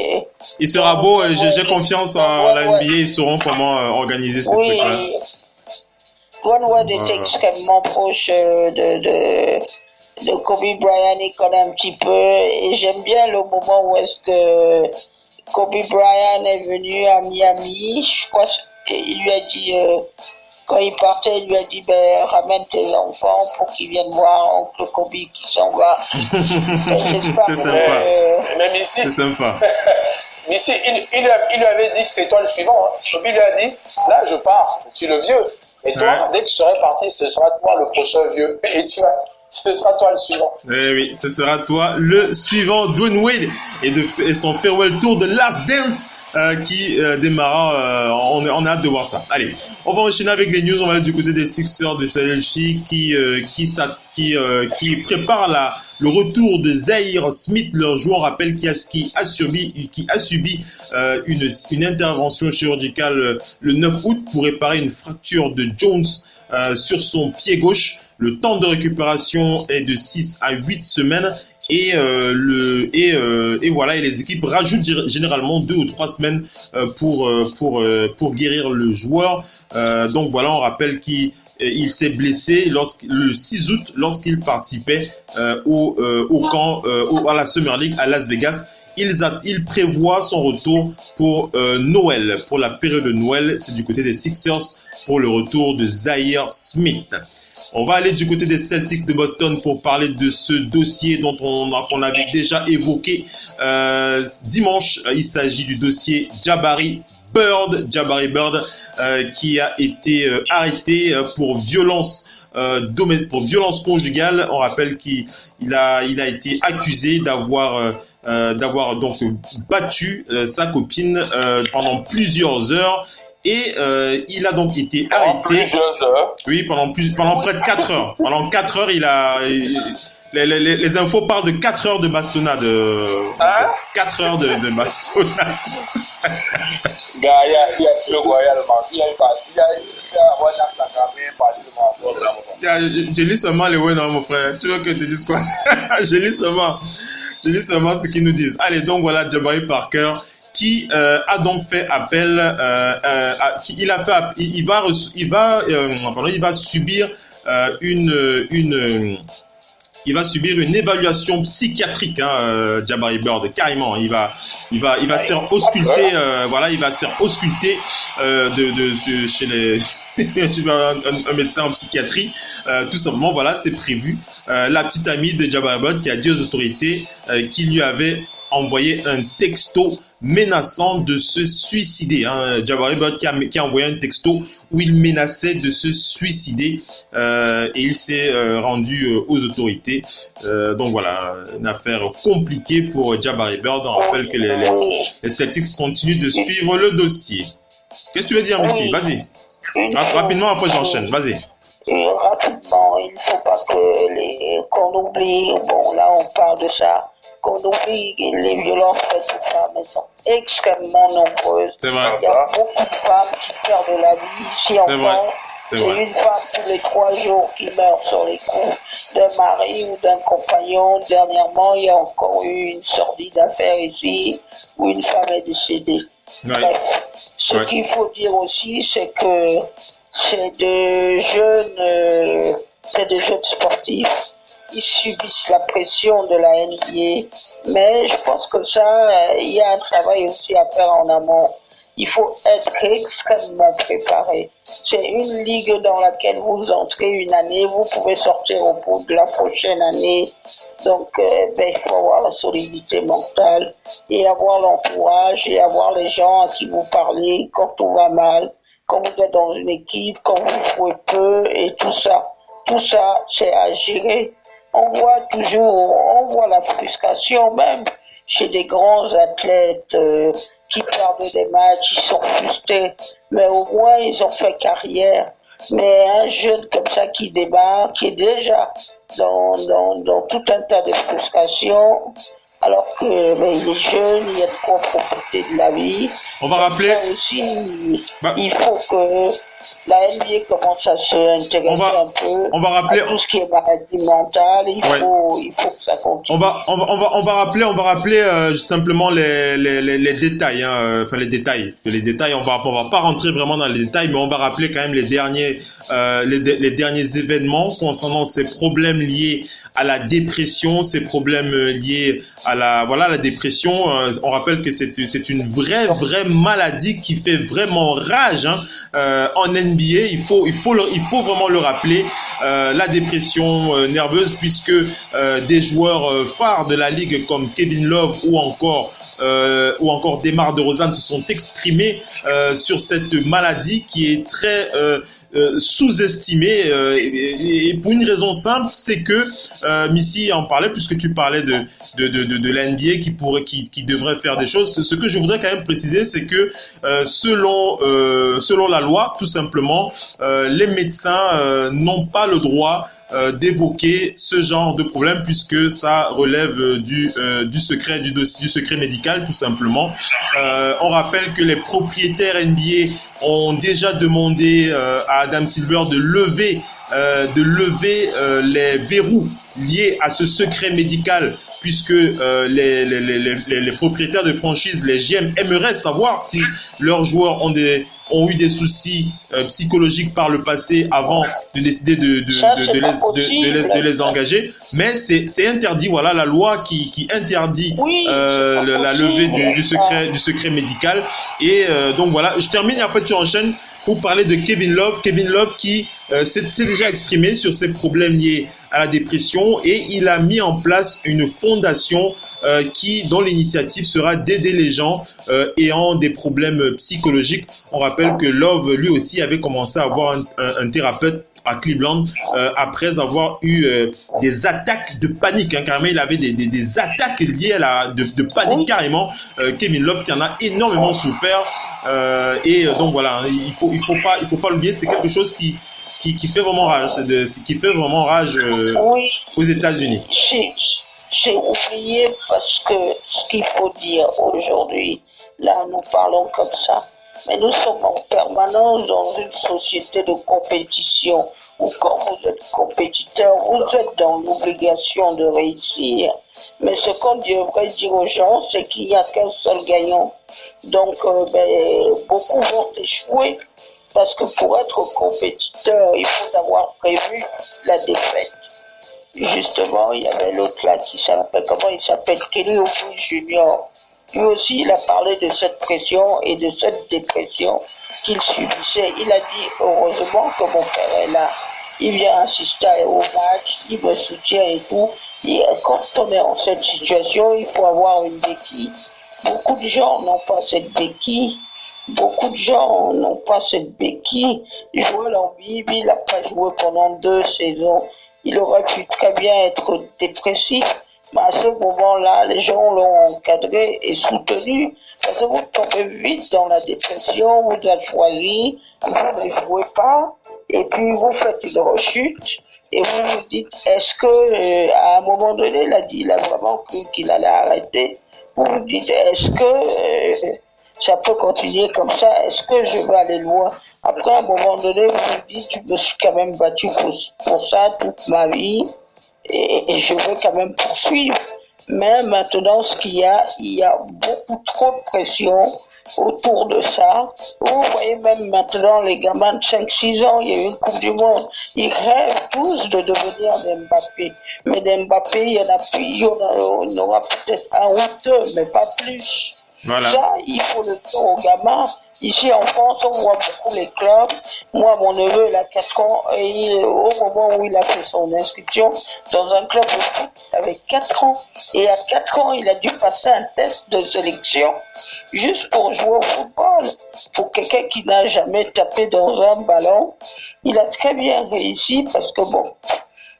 Il sera beau et j'ai confiance en la NBA, ils sauront comment organiser ce truc-là. Dwayne Wade est extrêmement proche de Kobe Bryant, il connaît un petit peu et j'aime bien le moment où est-ce que Kobe Bryant est venu à Miami. Je crois qu'il lui a dit, quand il partait, il lui a dit, ramène tes enfants pour qu'ils viennent voir oncle Kobe qui s'en va. C'est sympa. Même ici. C'est sympa. Mais ici, il lui avait dit que c'est toi le suivant. Hein. Kobe lui a dit, là je pars, je suis le vieux. Et toi, dès que je serai parti, ce sera toi le prochain vieux. Et ce sera toi le suivant. Eh oui, ce sera toi le suivant. Dwayne Wade et son farewell tour de Last Dance qui démarra. On a hâte de voir ça. Allez, on va enchaîner avec les news. On va aller du côté des Sixers de Philadelphie qui prépare le retour de Zaire Smith, leur joueur, rappelle, qui a subi une intervention chirurgicale le 9 août pour réparer une fracture de Jones sur son pied gauche. Le temps de récupération est de 6 à 8 semaines et voilà, et les équipes rajoutent généralement 2 ou 3 semaines pour guérir le joueur. Donc voilà, on rappelle qu'il s'est blessé le 6 août lorsqu'il participait au camp à la Summer League à Las Vegas. Il prévoit son retour pour Noël, pour la période de Noël. C'est du côté des Sixers pour le retour de Zaire Smith. On va aller du côté des Celtics de Boston pour parler de ce dossier dont on avait déjà évoqué dimanche. Il s'agit du dossier Jabari Bird qui a été arrêté pour violence conjugale. On rappelle qu'il a été accusé d'avoir donc battu sa copine pendant plusieurs heures. Et il a donc été arrêté. Oui, pendant près de 4 heures. Pendant 4 heures, les infos parlent de 4 heures de bastonnade. 4 heures de bastonnade. Je lis seulement les non, mon frère. Tu veux que je te dise quoi? Je lis seulement ce qu'ils nous disent. Allez, donc voilà, Jabari Parker qui a donc fait appel, il va subir une évaluation psychiatrique, Jabari Bird, carrément. Il va se faire ausculter, il va se faire ausculter chez les un médecin en psychiatrie, tout simplement. Voilà, c'est prévu. La petite amie de Jabari Bird qui a dit aux autorités qu'il lui avait envoyé un texto menaçant de se suicider. Jabari Bird qui a envoyé un texto où il menaçait de se suicider et il s'est rendu aux autorités. Donc voilà, une affaire compliquée pour Jabari Bird. On rappelle que les Celtics continuent de suivre le dossier. Qu'est-ce que tu veux dire, Missy? Vas-y. Rapidement, après j'enchaîne. Vas-y. Rapidement, il ne faut pas qu'on oublie, là on parle de ça, qu'on oublie les violences faites aux femmes, elles sont extrêmement nombreuses. C'est vrai. Il y a beaucoup de femmes qui perdent la vie ici en France. C'est une femme tous les 3 jours qui meurt sur les coups d'un mari ou d'un compagnon. Dernièrement, il y a encore eu une sordide affaire ici où une femme est décédée. Ouais. Ce qu'il faut dire aussi, c'est que c'est des jeunes sportifs. Ils subissent la pression de la NBA, mais je pense que ça, il y a un travail aussi à faire en amont. Il faut être extrêmement préparé. C'est une ligue dans laquelle vous entrez une année, vous pouvez sortir au bout de la prochaine année. Donc, il faut avoir la solidité mentale et avoir l'entourage et avoir les gens à qui vous parlez quand tout va mal, quand vous êtes dans une équipe, quand vous jouez peu et tout ça. Tout ça, c'est à gérer. On voit la frustration même chez des grands athlètes qui perdent des matchs, ils sont frustrés, mais au moins ils ont fait carrière. Mais un jeune comme ça qui débarque, qui est déjà dans tout un tas de frustrations, alors que il est jeune, il y a de quoi profiter de la vie. On va rappeler aussi, il faut que la NBA commence à se intéresser un peu à tout ce qui est maladie mentale. Il faut que ça continue. On va rappeler simplement les détails, enfin les détails. On va pas rentrer vraiment dans les détails, mais on va rappeler quand même les derniers événements concernant ces problèmes liés à la dépression, ces problèmes liés à la dépression. On rappelle que c'est une vraie maladie qui fait vraiment rage en NBA. Il faut vraiment le rappeler. La dépression nerveuse, puisque des joueurs phares de la ligue comme Kevin Love ou encore DeMar DeRozan se sont exprimés sur cette maladie qui est très sous-estimé et pour une raison simple, c'est que Missy en parlait, puisque tu parlais de la NBA qui devrait faire des choses. Ce que je voudrais quand même préciser, c'est que selon la loi, tout simplement, les médecins n'ont pas le droit d'évoquer ce genre de problème, puisque ça relève du secret médical, tout simplement. On rappelle que les propriétaires NBA ont déjà demandé à Adam Silver de lever les verrous liés à ce secret médical, puisque les propriétaires de franchise, les GM, aimeraient savoir si leurs joueurs ont eu des soucis psychologiques par le passé avant de décider de les engager. Mais c'est interdit. Voilà la loi qui interdit la levée du secret médical. Et donc voilà, je termine et après tu enchaînes pour parler de Kevin Love. Kevin Love qui s'est déjà exprimé sur ses problèmes liés à la dépression, et il a mis en place une fondation dont l'initiative sera d'aider les gens ayant des problèmes psychologiques. On rappelle que Love lui aussi avait commencé à avoir un thérapeute à Cleveland après avoir eu des attaques de panique, carrément il avait des attaques liées à de panique carrément. Kevin Love qui en a énormément souffert et donc voilà, il faut pas l'oublier, c'est quelque chose qui fait vraiment rage, qui fait vraiment rage aux États-Unis. J'ai oublié, parce que ce qu'il faut dire aujourd'hui, là nous parlons comme ça, mais nous sommes en permanence dans une société de compétition où quand vous êtes compétiteur, vous êtes dans l'obligation de réussir. Mais ce qu'on devrait dire aux gens, c'est qu'il n'y a qu'un seul gagnant. Donc beaucoup vont échouer, parce que pour être compétiteur, il faut avoir prévu la défaite. Justement, il y avait l'autre là qui s'appelle, Kelly Oubre Jr. Lui aussi, il a parlé de cette pression et de cette dépression qu'il subissait. Il a dit, heureusement que mon père est là. Il vient assister au match, il me soutient et tout. Et quand on est en cette situation, il faut avoir une béquille. Beaucoup de gens n'ont pas cette béquille. Joël Embiid, il n'a pas joué pendant 2 saisons. Il aurait pu très bien être dépressif. Mais à ce moment-là, les gens l'ont encadré et soutenu, parce que vous tombez vite dans la dépression, vous êtes choisi, vous ne jouez pas, et puis vous faites une rechute, et vous vous dites, est-ce que, à un moment donné, il a vraiment cru qu'il allait arrêter, vous vous dites, est-ce que ça peut continuer comme ça, est-ce que je vais aller loin? Après, à un moment donné, vous vous dites, je me suis quand même battu pour ça toute ma vie, et je veux quand même poursuivre. Mais maintenant, il y a beaucoup trop de pression autour de ça. Vous voyez même maintenant les gamins de 5-6 ans, il y a eu une Coupe du Monde. Ils rêvent tous de devenir des Mbappé. Mais des Mbappé, il y en a plus, il y en aura peut-être un ou deux, mais pas plus. Voilà. Ça, il faut le dire aux gamins. Ici en France, on voit beaucoup les clubs. Moi, mon neveu, il a 4 ans, et au moment où il a fait son inscription dans un club de foot, avec 4 ans. Et à 4 ans, il a dû passer un test de sélection juste pour jouer au football. Pour quelqu'un qui n'a jamais tapé dans un ballon, il a très bien réussi parce que bon,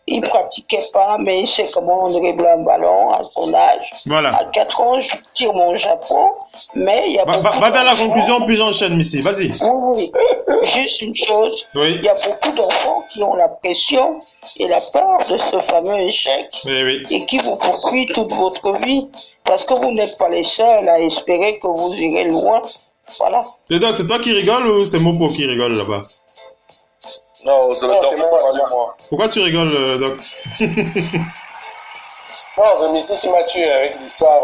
il pratiquait pas, mais il sait comment on dribble un ballon à son âge. Voilà. À 4 ans, je tire mon chapeau, mais il y a va vers la conclusion, puis j'enchaîne, Missy. Vas-y. Oui. Juste une chose. Oui. Il y a beaucoup d'enfants qui ont la pression et la peur de ce fameux échec. Oui. Et qui vous poursuit toute votre vie. Parce que vous n'êtes pas les seuls à espérer que vous irez loin. Voilà. Et donc, c'est toi qui rigoles ou c'est Mopo qui rigole là-bas? Non, c'est moi. Pourquoi tu rigoles, Doc? Non, c'est Missy qui m'a tué avec l'histoire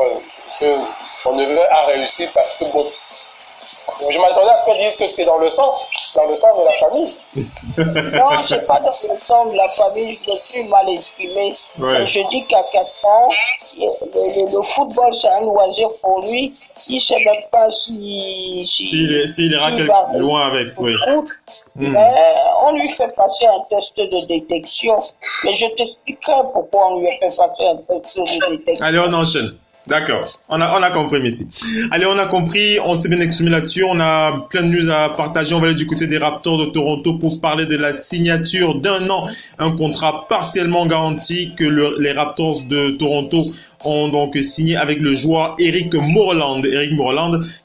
que mon neveu a réussi parce que bon. Je m'attendais à ce qu'elle dise que c'est dans le sang de la famille. Non, c'est pas dans le sang de la famille, je suis mal exprimé. Ouais. Je dis qu'à 4 ans, le football c'est un loisir pour lui. Il sait même pas s'il ira loin avec, oui. On lui fait passer un test de détection. Mais je t'expliquerai pourquoi on lui a fait passer un test de détection. Allez, on enchaîne. D'accord, on a compris, Messi. Allez, on a compris, on s'est bien exprimé là-dessus, on a plein de news à partager. On va aller du côté des Raptors de Toronto pour parler de la signature d'1 an, un contrat partiellement garanti que les Raptors de Toronto ont donc signé avec le joueur Eric Moreland,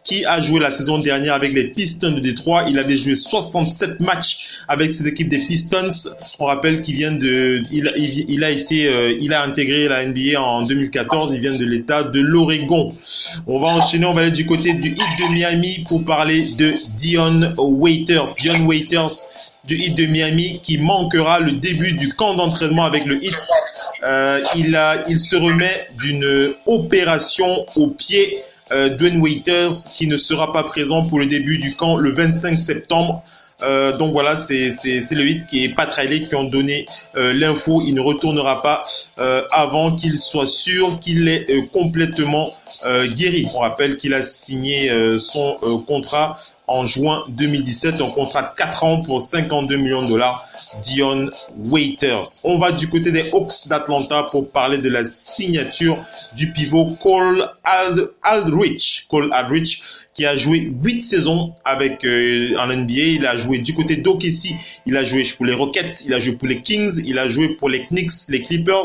qui a joué la saison dernière avec les Pistons de Détroit. Il avait joué 67 matchs avec cette équipe des Pistons. On rappelle qu'il vient il a intégré la NBA en 2014. Il vient de l'État de l'Oregon. On va enchaîner. On va aller du côté du Heat de Miami pour parler de Dion Waiters. Dion Waiters du Heat de Miami qui manquera le début du camp d'entraînement avec le Heat. Il se remet d'une opération au pied. Dwayne Waiters qui ne sera pas présent pour le début du camp le 25 septembre. Donc voilà, c'est le Heat qui est pas trailé qui ont donné l'info. Il ne retournera pas avant qu'il soit sûr qu'il est complètement guéri. On rappelle qu'il a signé son contrat en juin 2017, un contrat de 4 ans pour $52 millions, Dion Waiters. On va du côté des Hawks d'Atlanta pour parler de la signature du pivot Cole Aldrich. Cole Aldrich qui a joué 8 saisons avec en NBA. Il a joué du côté d'OKC, il a joué pour les Rockets, il a joué pour les Kings, il a joué pour les Knicks, les Clippers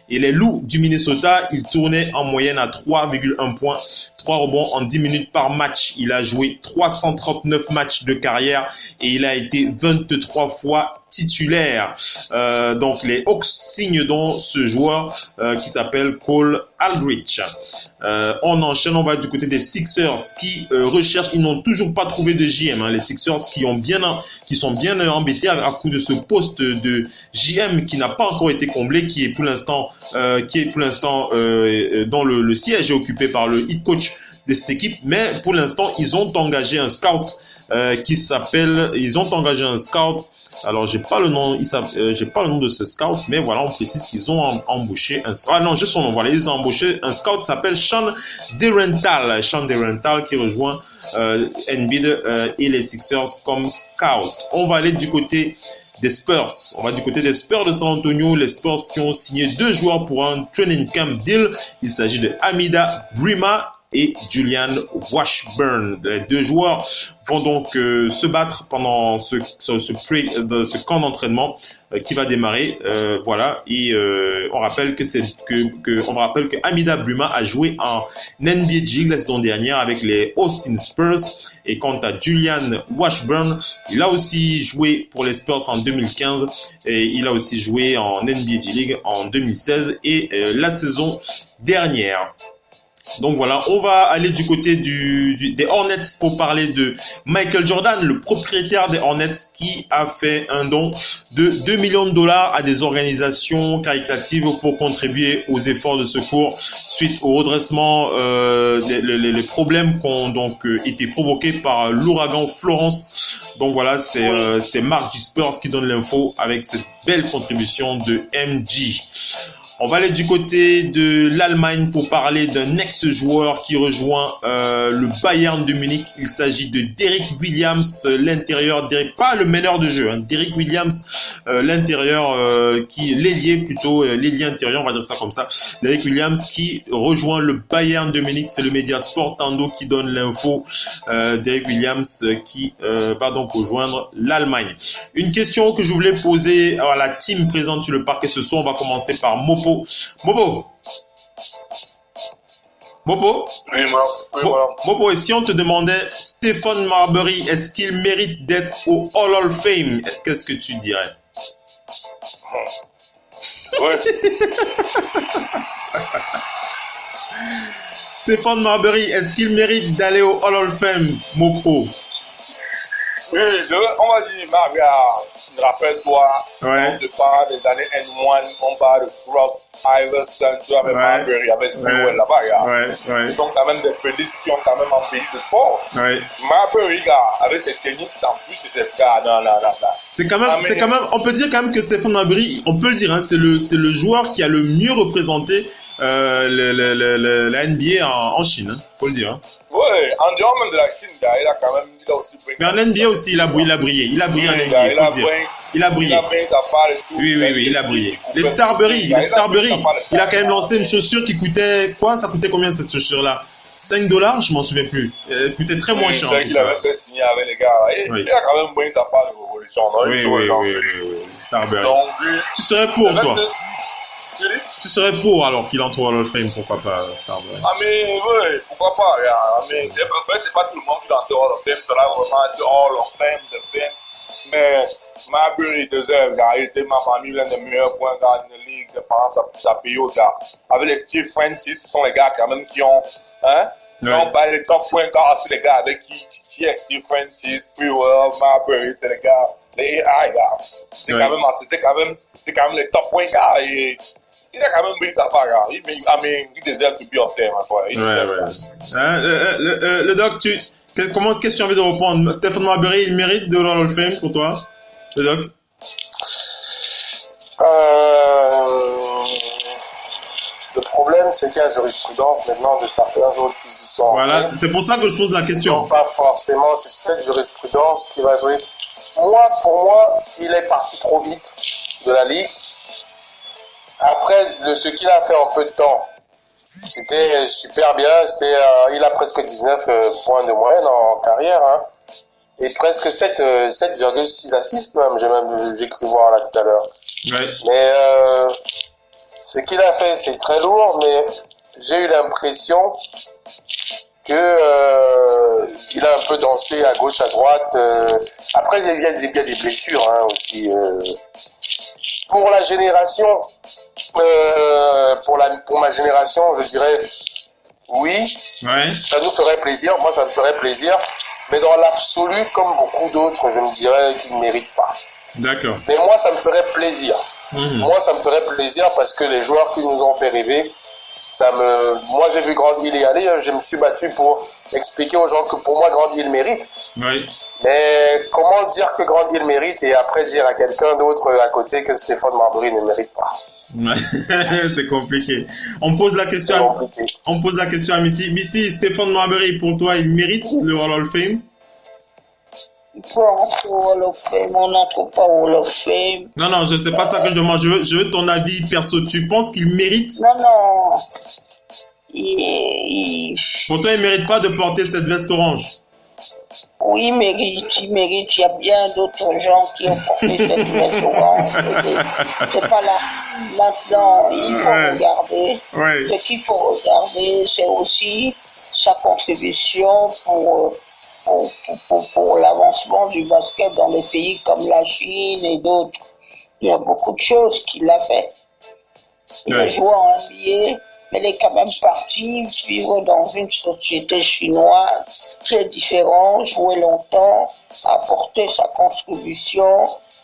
et les Loups du Minnesota. Il tournait en moyenne à 3,1 points, 3 rebonds en 10 minutes par match. Il a joué 339 matchs de carrière et il a été 23 fois titulaire. Donc les Hawks signent donc ce joueur qui s'appelle Cole Aldrich. On enchaîne, on va du côté des Sixers qui recherchent, ils n'ont toujours pas trouvé de JM. Les Sixers qui sont bien embêtés à cause de ce poste de JM qui n'a pas encore été comblé, qui est pour l'instant dont le siège est occupé par le head coach de cette équipe. Mais pour l'instant, ils ont engagé un scout Alors, j'ai pas le nom de ce scout, mais voilà, on précise qu'ils ont embauché un scout. Ah non, juste son nom, voilà, ils ont embauché un scout qui s'appelle Sean Derental. Sean Derental qui rejoint Embiid et les Sixers comme scout. On va aller du côté des Spurs. On va du côté des Spurs de San Antonio. Les Spurs qui ont signé 2 joueurs pour un training camp deal. Il s'agit de Amida Brima et Julian Washburn. Les 2 joueurs vont donc se battre pendant ce camp d'entraînement qui va démarrer. Voilà. Et on rappelle que Amida Bruma a joué en NBA League la saison dernière avec les Austin Spurs. Et quant à Julian Washburn, il a aussi joué pour les Spurs en 2015 et il a aussi joué en NBA League en 2016 et la saison dernière. Donc voilà, on va aller du côté des Hornets pour parler de Michael Jordan, le propriétaire des Hornets qui a fait un don de $2 millions à des organisations caritatives pour contribuer aux efforts de secours suite au redressement les problèmes qui ont donc été provoqués par l'ouragan Florence. Donc voilà, c'est Mark Gispers qui donne l'info avec cette belle contribution de MJ. On va aller du côté de l'Allemagne pour parler d'un ex-joueur qui rejoint le Bayern de Munich. Il s'agit de Derrick Williams, l'intérieur, pas le meneur de jeu, hein, Derrick Williams, l'intérieur, l'ailier intérieur, on va dire ça comme ça. Derrick Williams qui rejoint le Bayern de Munich, c'est le média Sportando qui donne l'info. Derrick Williams qui va donc rejoindre l'Allemagne. Une question que je voulais poser à la team présente sur le parquet ce soir, on va commencer par Mopo. Mopo, et si on te demandait Stephon Marbury, est-ce qu'il mérite d'être au Hall of Fame, qu'est-ce que tu dirais? Ouais. Stephon Marbury, est-ce qu'il mérite d'aller au Hall of Fame, Mopo? Oui, on va dire, rappelle-toi, on te parle des années N1, on parle de Frost, Iverson, tu avais Marbury, avec Smith là-bas, ouais. Ils sont quand même des pédistes qui ont quand même embelli le sport. Ouais. Marbury, avec ses tennis, en plus, c'est ce gars, non. C'est quand même, on peut dire quand même que Stephon Marbury, on peut le dire, hein, c'est le joueur qui a le mieux représenté la NBA en Chine, hein, faut le dire. Hein. Oui, en dehors même de la Chine, il a quand même aussi brillé. Mais en NBA aussi, il a brillé en NBA, faut le dire. Il a brillé. Oui, il a brillé. Les Starbury, il a quand même lancé une chaussure qui coûtait quoi? Ça coûtait combien cette chaussure-là? $5, je m'en souviens plus. Elle coûtait très moins cher. C'est vrai qu'il avait fait signer avec les gars. Il a quand même brillé sa part de révolution. Oui, Starbury. Donc, tu serais pour toi? Tu serais pour alors qu'il entre au Hall of Fame, pourquoi pas Starbury? Ah mais oui, pourquoi pas, mais c'est pas tout le monde qui entre au Hall of Fame, c'est là vraiment le Hall of Fame de Fame. Mais Marbury deserve, il était ma famille, l'un des meilleurs points gardiens de la ligue pendant sa période. Avec les Steve Francis, ce sont les gars quand même qui ont, on parle des top points gardiens, c'est les gars avec qui est Steve Francis, Prewell, Marbury, c'est les gars, les AI gars. C'était quand même les top points gars et il a quand même brillé sa part, il deserve to be up there, ma foi. Le doc, qu'est-ce que tu as envie de répondre? Stephon Marbury, il mérite de Hall of Fame pour toi? Le doc? Le problème, c'est qu'il y a la jurisprudence maintenant de certains autres positions. Voilà, c'est pour ça que je pose la question. Non, pas forcément, c'est cette jurisprudence qui va jouer. Pour moi, il est parti trop vite de la ligue. Après, ce qu'il a fait en peu de temps, c'était super bien. Il a presque 19 points de moyenne en carrière. Hein, et presque 7,6 assists même. J'ai cru voir là tout à l'heure. Ouais. Mais ce qu'il a fait, c'est très lourd. Mais j'ai eu l'impression que il a un peu dansé à gauche, à droite. Après, il y a des blessures aussi. Pour la génération, pour ma génération, je dirais oui. Ouais. Ça nous ferait plaisir. Moi, ça me ferait plaisir. Mais dans l'absolu, comme beaucoup d'autres, je me dirais qu'ils ne méritent pas. D'accord. Mais moi, ça me ferait plaisir. Moi, ça me ferait plaisir parce que les joueurs qui nous ont fait rêver, moi, j'ai vu Grant Hill y aller. Je me suis battu pour expliquer aux gens que pour moi, Grant Hill mérite. Oui. Mais comment dire que Grant Hill mérite et après dire à quelqu'un d'autre à côté que Stephon Marbury ne mérite pas? C'est compliqué. On pose la question à Missy. Missy, Stephon Marbury, pour toi, il mérite le Hall of Fame? Il faut entrer au Hall of Fame, on n'entre pas au Hall of Fame. Non, je sais pas ça que je demande. Je veux ton avis perso. Tu penses qu'il mérite? Non. Pour toi, il mérite pas de porter cette veste orange? Oui, il mérite. Il y a bien d'autres gens qui ont porté cette veste orange. C'est pas là. Maintenant, il faut regarder. Ouais. Ce qu'il faut regarder, c'est aussi sa contribution pour l'avancement du basket dans les pays comme la Chine et d'autres. Il y a beaucoup de choses qu'il a fait. Il a joué en NBA, mais il est quand même parti vivre dans une société chinoise très différente, jouer longtemps, apporter sa contribution,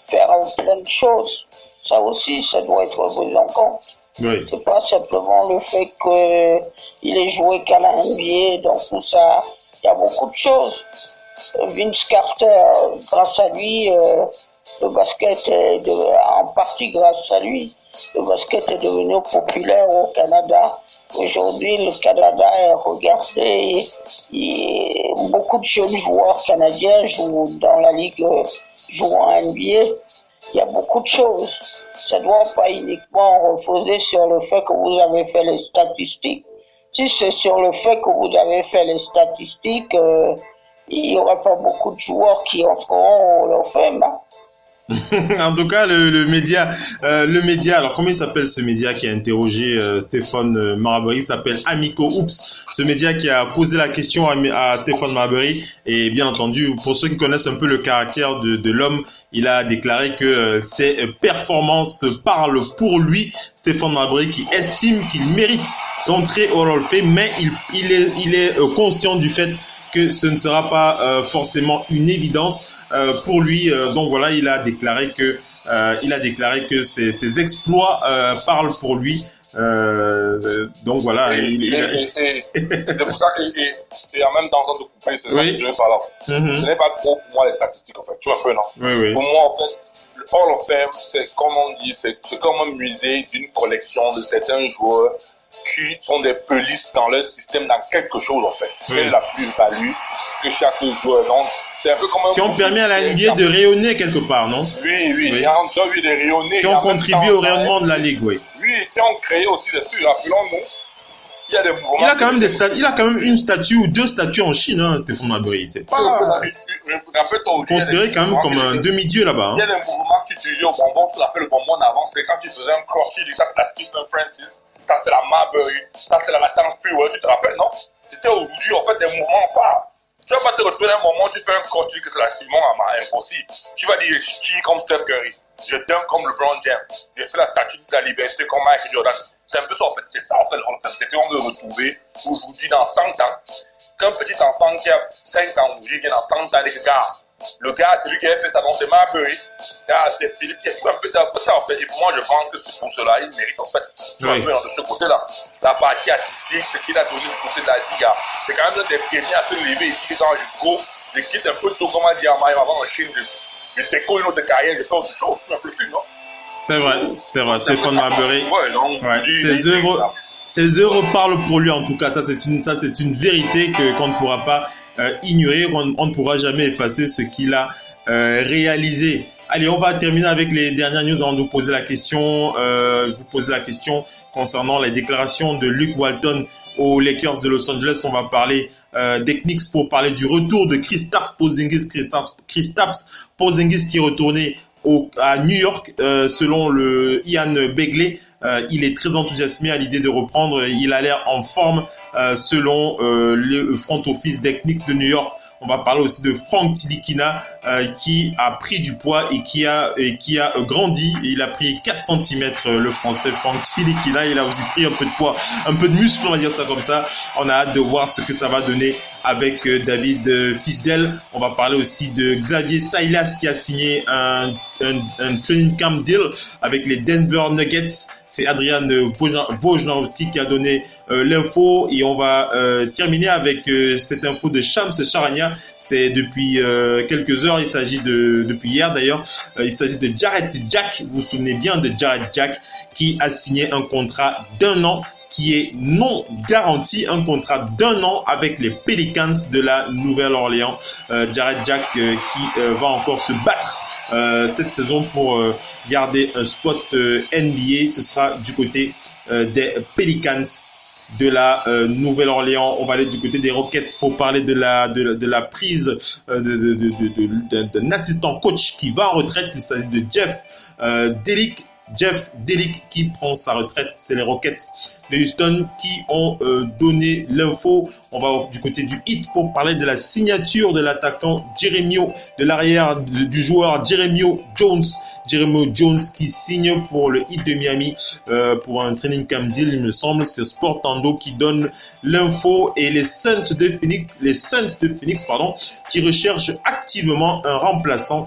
faire plein de choses. Ça aussi, ça doit être pris en compte. Oui. C'est pas simplement le fait qu'il ait joué qu'à la NBA, donc tout ça. Il y a beaucoup de choses. Vince Carter, grâce à lui, le basket en partie grâce à lui, le basket est devenu populaire au Canada. Aujourd'hui, le Canada est regardé et beaucoup de jeunes joueurs canadiens jouent dans la ligue, jouent en NBA. Il y a beaucoup de choses. Ça ne doit pas uniquement reposer sur le fait que vous avez fait les statistiques. Si c'est sur le fait que vous avez fait les statistiques, il n'y aura pas beaucoup de joueurs qui entreront au Hall of Fame. En tout cas, le média, alors comment il s'appelle ce média qui a interrogé Stéphane Marbury? Il s'appelle Amico Oops. Ce média qui a posé la question à Stéphane Marbury, et bien entendu, pour ceux qui connaissent un peu le caractère de l'homme, il a déclaré que ses performances parlent pour lui. Stéphane Marbury qui estime qu'il mérite d'entrer au Hall of Fame, mais il est conscient du fait que ce ne sera pas forcément une évidence pour lui. Donc voilà, il a déclaré que ses exploits parlent pour lui. Donc voilà. C'est pour ça que et en même temps de couper ce oui. Ce n'est pas trop pour moi les statistiques en fait. Tu vois un peu, non? Oui. Pour moi en fait, le Hall of Fame, c'est comme on dit, c'est comme un musée d'une collection de certains joueurs qui sont des pelisses dans leur système, dans quelque chose en fait. C'est la plus-value que chaque joueur. Donc, c'est un peu comme un qui ont permis à la NBA de rayonner quelque part, non? Oui. Il y a envie de rayonner. Qui ont contribué au rayonnement de la Ligue, oui. Oui, qui ont créé aussi des trucs. Rappelons-nous, il y a des mouvements. Il a quand même une statue ou deux statues en Chine, hein, Stéphane Marbury. C'est pas considéré quand même comme un demi-dieu là-bas. Il y a des mouvements qui utilisaient au bonbon, tu l'appelles le bonbon d'avant, c'est quand tu faisais un cross, ça c'est la Stephen Francis. Ça, c'est la Marbury. Ça, c'est la latence pure. Tu te rappelles, non? C'était aujourd'hui, en fait, des mouvements phares. Tu vas pas te retrouver à un moment où tu fais un cross, tu dis que c'est la Simon, impossible. Tu vas dire, je chie comme Steph Curry. Je dunk comme LeBron James. J'ai fait la statue de la liberté comme Michael Jordan. C'est un peu ça, en fait. C'est ça, en fait. C'est qu'on veut retrouver aujourd'hui dans 100 ans. Qu'un petit enfant qui a 5 ans, aujourd'hui, vient dans 100 ans, les gars. Le gars, c'est lui qui a fait ça, donc c'est Marbury. C'est Philippe qui a fait un peu ça en fait. Et pour moi, je pense que c'est pour cela, il mérite en fait. Un peu de ce côté-là. La partie artistique, ce qu'il a donné du côté de la Ziga. C'est quand même un des premiers à se lever et dire quand je go, je quitte un peu tout, comment dire, avant en Chine, je décolle une autre carrière, je fais autre chose, un peu plus, non? C'est vrai, Stéphane Marbury. Ses œuvres parlent pour lui en tout cas. Ça c'est une vérité qu'on ne pourra pas ignorer. On ne pourra jamais effacer ce qu'il a réalisé. Allez, on va terminer avec les dernières news avant de vous poser la question. Concernant les déclarations de Luke Walton aux Lakers de Los Angeles. On va parler des Knicks pour parler du retour de Kristaps Porzingis qui est retourné à New York, selon le Ian Begley. Il est très enthousiasmé à l'idée de reprendre. Il a l'air en forme, selon le front office des Knicks de New York. On va parler aussi de Frank Tilikina qui a pris du poids et qui a grandi. Il a pris 4 cm, le français Frank Tilikina. Il a aussi pris un peu de poids, un peu de muscle, on va dire ça comme ça. On a hâte de voir ce que ça va donner avec David Fisdale. On va parler aussi de Xavier Silas qui a signé un training camp deal avec les Denver Nuggets. C'est Adrian Wojnarowski qui a donné l'info, et on va terminer avec cette info de Shams Charania. C'est depuis quelques heures, depuis hier d'ailleurs, il s'agit de Jarrett Jack. Vous vous souvenez bien de Jarrett Jack qui a signé un contrat d'1 an qui est non garanti, un contrat d'1 an avec les Pelicans de la Nouvelle-Orléans. Jarrett Jack qui va encore se battre cette saison pour garder un spot NBA. Ce sera du côté des Pelicans de la Nouvelle-Orléans. On va aller du côté des Rockets pour parler de la prise d'un assistant coach qui va en retraite. Il s'agit de Jeff Delic qui prend sa retraite. C'est les Rockets de Houston qui ont donné l'info. On va du côté du Heat pour parler de la signature de l'attaquant de l'arrière du joueur Jeremio Jones qui signe pour le Heat de Miami pour un training camp deal, il me semble. C'est Sportando qui donne l'info, et les Suns de Phoenix qui recherchent activement un remplaçant,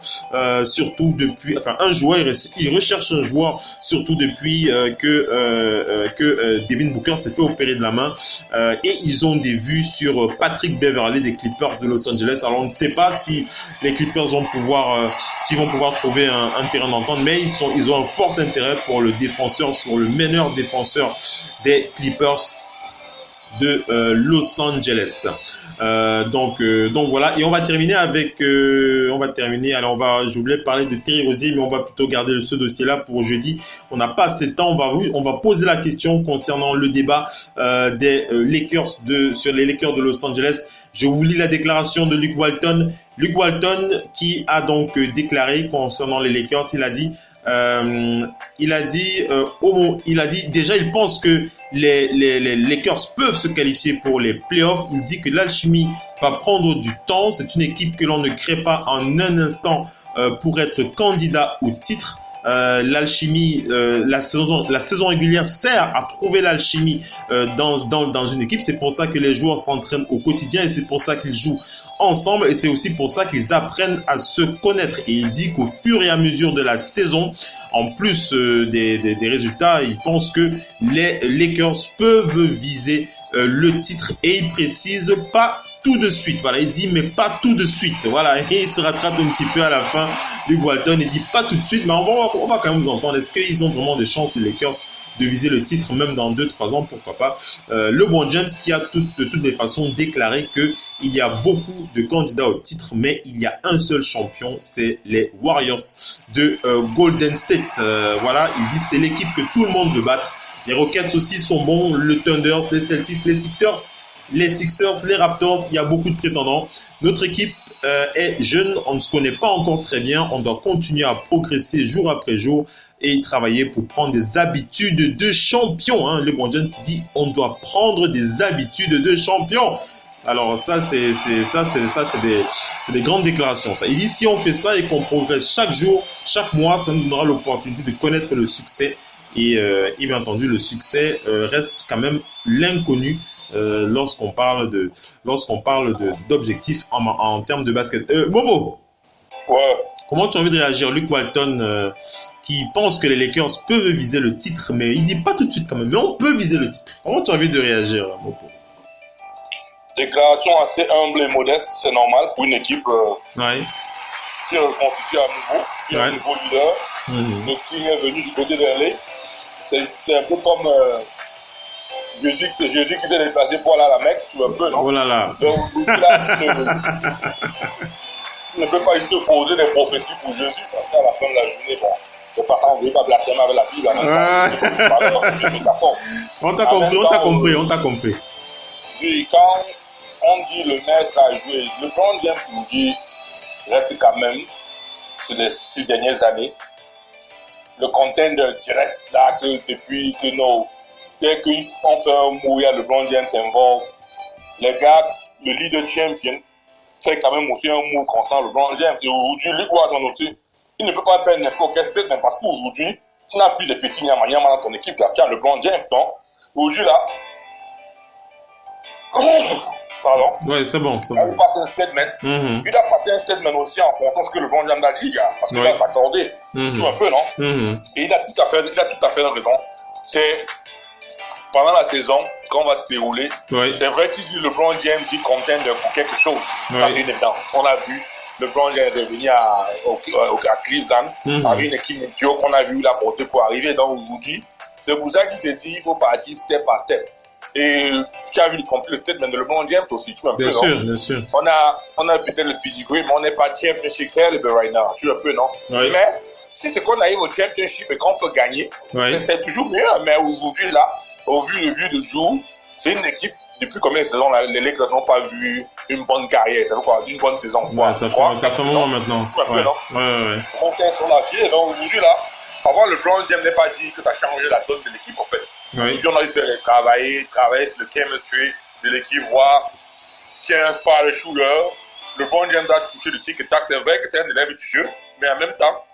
surtout depuis, un joueur. Ils recherchent un joueur surtout depuis que Devin Booker s'est fait opérer de la main et ils ont des vues sur Patrick Beverley des Clippers de Los Angeles. Alors on ne sait pas si les Clippers vont pouvoir trouver un terrain d'entente, mais ils ont un fort intérêt pour le défenseur, sur le meilleur défenseur des Clippers de Los Angeles. Donc voilà, et on va terminer avec alors je voulais parler de Terry Rozier, mais on va plutôt garder ce dossier là pour jeudi. On n'a pas assez de temps, on va poser la question concernant le débat des Lakers sur les Lakers de Los Angeles. Je vous lis la déclaration de Luke Walton qui a donc déclaré concernant les Lakers. Il a dit déjà il pense que les Lakers peuvent se qualifier pour les playoffs. Il dit que l'alchimie va prendre du temps. C'est une équipe que l'on ne crée pas en un instant pour être candidat au titre. L'alchimie, la saison régulière sert à trouver l'alchimie dans une équipe. C'est pour ça que les joueurs s'entraînent au quotidien et c'est pour ça qu'ils jouent ensemble et c'est aussi pour ça qu'ils apprennent à se connaître. Et il dit qu'au fur et à mesure de la saison, en plus des résultats, il pense que les Lakers peuvent viser le titre et il précise pas tout de suite. Voilà, il dit mais pas tout de suite. Voilà, et il se rattrape un petit peu à la fin. Luke Walton, il dit pas tout de suite, mais on va quand même vous entendre. Est-ce qu'ils ont vraiment des chances, les Lakers, de viser le titre même dans 2-3 ans, pourquoi pas. LeBron James qui a de toutes les façons déclaré que il y a beaucoup de candidats au titre, mais il y a un seul champion, c'est les Warriors de Golden State. Voilà, il dit c'est l'équipe que tout le monde veut battre. Les Rockets aussi sont bons, le Thunder, les Celtics, les Sixers, les Raptors, il y a beaucoup de prétendants. Notre équipe est jeune, on ne se connaît pas encore très bien, on doit continuer à progresser jour après jour et travailler pour prendre des habitudes de champion. Hein. Le bon John qui dit on doit prendre des habitudes de champion. Alors ça c'est des grandes déclarations. Ça. Il dit si on fait ça et qu'on progresse chaque jour, chaque mois, ça nous donnera l'opportunité de connaître le succès. Et bien entendu le succès reste quand même l'inconnu. Lorsqu'on parle d'objectifs en termes de basket. Momo. Ouais. Comment tu as envie de réagir, Luke Walton, qui pense que les Lakers peuvent viser le titre, mais il dit pas tout de suite quand même, mais on peut viser le titre. Comment tu as envie de réagir, Momo? Déclaration assez humble et modeste, c'est normal pour une équipe qui est reconstituée à nouveau, qui est un nouveau leader, qui est venu du côté de LA. C'est un peu comme Jésus qui s'est déplacé pour aller à la Mecque, tu vois un peu, non? Oh là là. Donc là, tu ne peux pas juste te poser des prophéties pour Jésus, parce qu'à la fin de la journée, bon, c'est pas ça, on ne veut pas blasphémer avec la Bible. On t'a compris. Puis quand on dit le maître a joué, LeBron James nous dit, reste quand même, sur les 6 dernières années, le contender direct, là, que depuis que dès qu'on fait un move, LeBron James s'involve, les gars, le leader champion, fait quand même aussi un move constant, LeBron James. Et aujourd'hui, Luke Walton aussi, il ne peut pas faire n'importe quel statement parce qu'aujourd'hui, tu n'as plus de petits nyama-nyama dans ton équipe, tu as LeBron James, donc, aujourd'hui là, pardon. Ouais, c'est bon. Il a passé un statement. Il a passé un statement aussi en fonction de ce que LeBron James a dit, parce qu'il va s'accorder. Tu vois un peu, non? Et il a tout à fait raison. C'est pendant la saison, quand on va se dérouler, c'est vrai qu'il dit LeBron James dit contender pour quelque chose. Dans une évidence. On a vu LeBron James est venu à Cleveland avec une équipe médiocre qu'on a vu la porter pour arriver. Donc aujourd'hui, c'est pour ça qu'il s'est dit il faut partir step par step. Et tu as vu le statement de LeBron James aussi, tu vois un peu, non? Bien sûr. On a peut-être le pedigree, mais on n'est pas championship caliber right now, tu vois un peu, non? Mais si c'est qu'on arrive au championship et qu'on peut gagner, c'est toujours mieux. Mais aujourd'hui, là, au vu de jour, c'est une équipe, depuis combien de saisons, les Lakers n'ont pas vu une bonne carrière, ça veut quoi, une bonne saison. Ça fait un moment maintenant. Tu vois un peu, non? On s'est sur la fille, donc aujourd'hui, là, avant, LeBron James n'a pas dit que ça changeait la donne de l'équipe, en fait. Aujourd'hui, on a juste travailler sur le chemistry de l'équipe, voir qui est un spot shooter. LeBron James doit toucher le tic-tac. C'est vrai que c'est un élève du jeu, mais en même temps,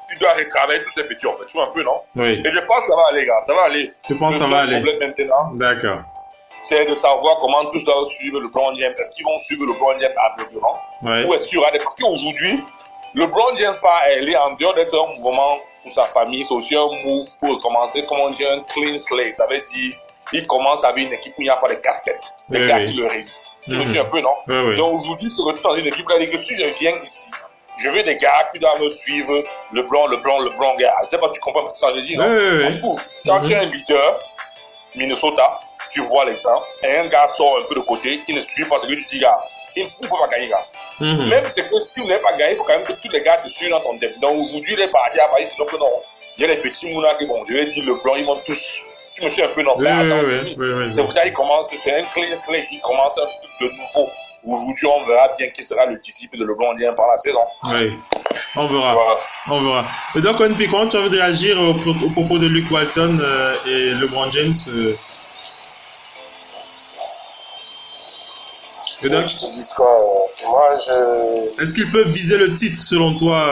tu dois retravailler tous ces petits, en fait. Tu vois un peu, non? Oui. Et je pense que ça va aller, gars. Ça va aller. Tu penses que ça va aller? Le problème maintenant, d'accord, c'est de savoir comment tous doivent suivre LeBron James. Est-ce qu'ils vont suivre LeBron James aveuglément? Ou est-ce qu'il y aura des... Parce qu'aujourd'hui, LeBron James elle est en dehors d'être un mouvement pour sa famille, c'est aussi un move pour commencer, comme on dit, un clean slate. Ça veut dire, il commence avec une équipe où il n'y a pas de casse-tête. Les gars qui le risquent. Je me suis un peu, non? Donc aujourd'hui, se retrouve dans une équipe là, que si je viens ici, je veux des gars qui doivent me suivre, le blanc, gars. Je ne sais pas si tu comprends ce que je dis, non? Du coup, quand tu es un leader, Minnesota, tu vois l'exemple, et un gars sort un peu de côté, il ne suit pas ce que tu dis, gars. Il ne peut pas gagner, gars. Même c'est que si vous n'avez pas gagné, il faut quand même que tous les gars te suivent dans ton thème. Donc aujourd'hui, les partis à Paris, c'est donc non. Il y a les petits mouna qui, bon, je vais dire le blanc, ils montent tous. Je me suis un peu non. C'est pour ça qu'il commence, c'est un clean slate, il commence un truc de nouveau. Aujourd'hui, on verra bien qui sera le disciple de LeBron par la saison. Oui, on verra. Voilà. On verra. Et donc, comment tu as envie de réagir au propos de Luke Walton et LeBron James Je te dis quoi moi, Est-ce qu'ils peuvent viser le titre, selon toi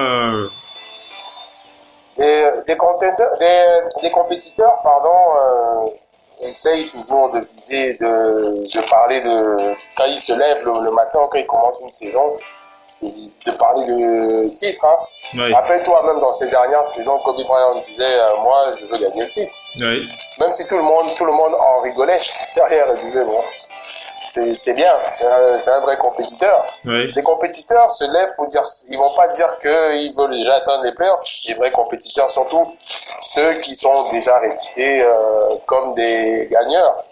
des compétiteurs, essayent toujours de viser, de parler de... Quand ils se lèvent le matin, quand ils commencent une saison, de parler de titre. Hein. Oui. Rappelle-toi, même dans ces dernières saisons, Kobe Bryant disait moi, je veux gagner le titre. Oui. Même si tout le monde en rigolait, derrière, il disait bon... C'est bien, c'est un vrai compétiteur. Oui. Les compétiteurs se lèvent pour dire, ils vont pas dire qu'ils veulent déjà atteindre les playoffs. Les vrais compétiteurs, surtout ceux qui sont déjà réputés comme des gagneurs.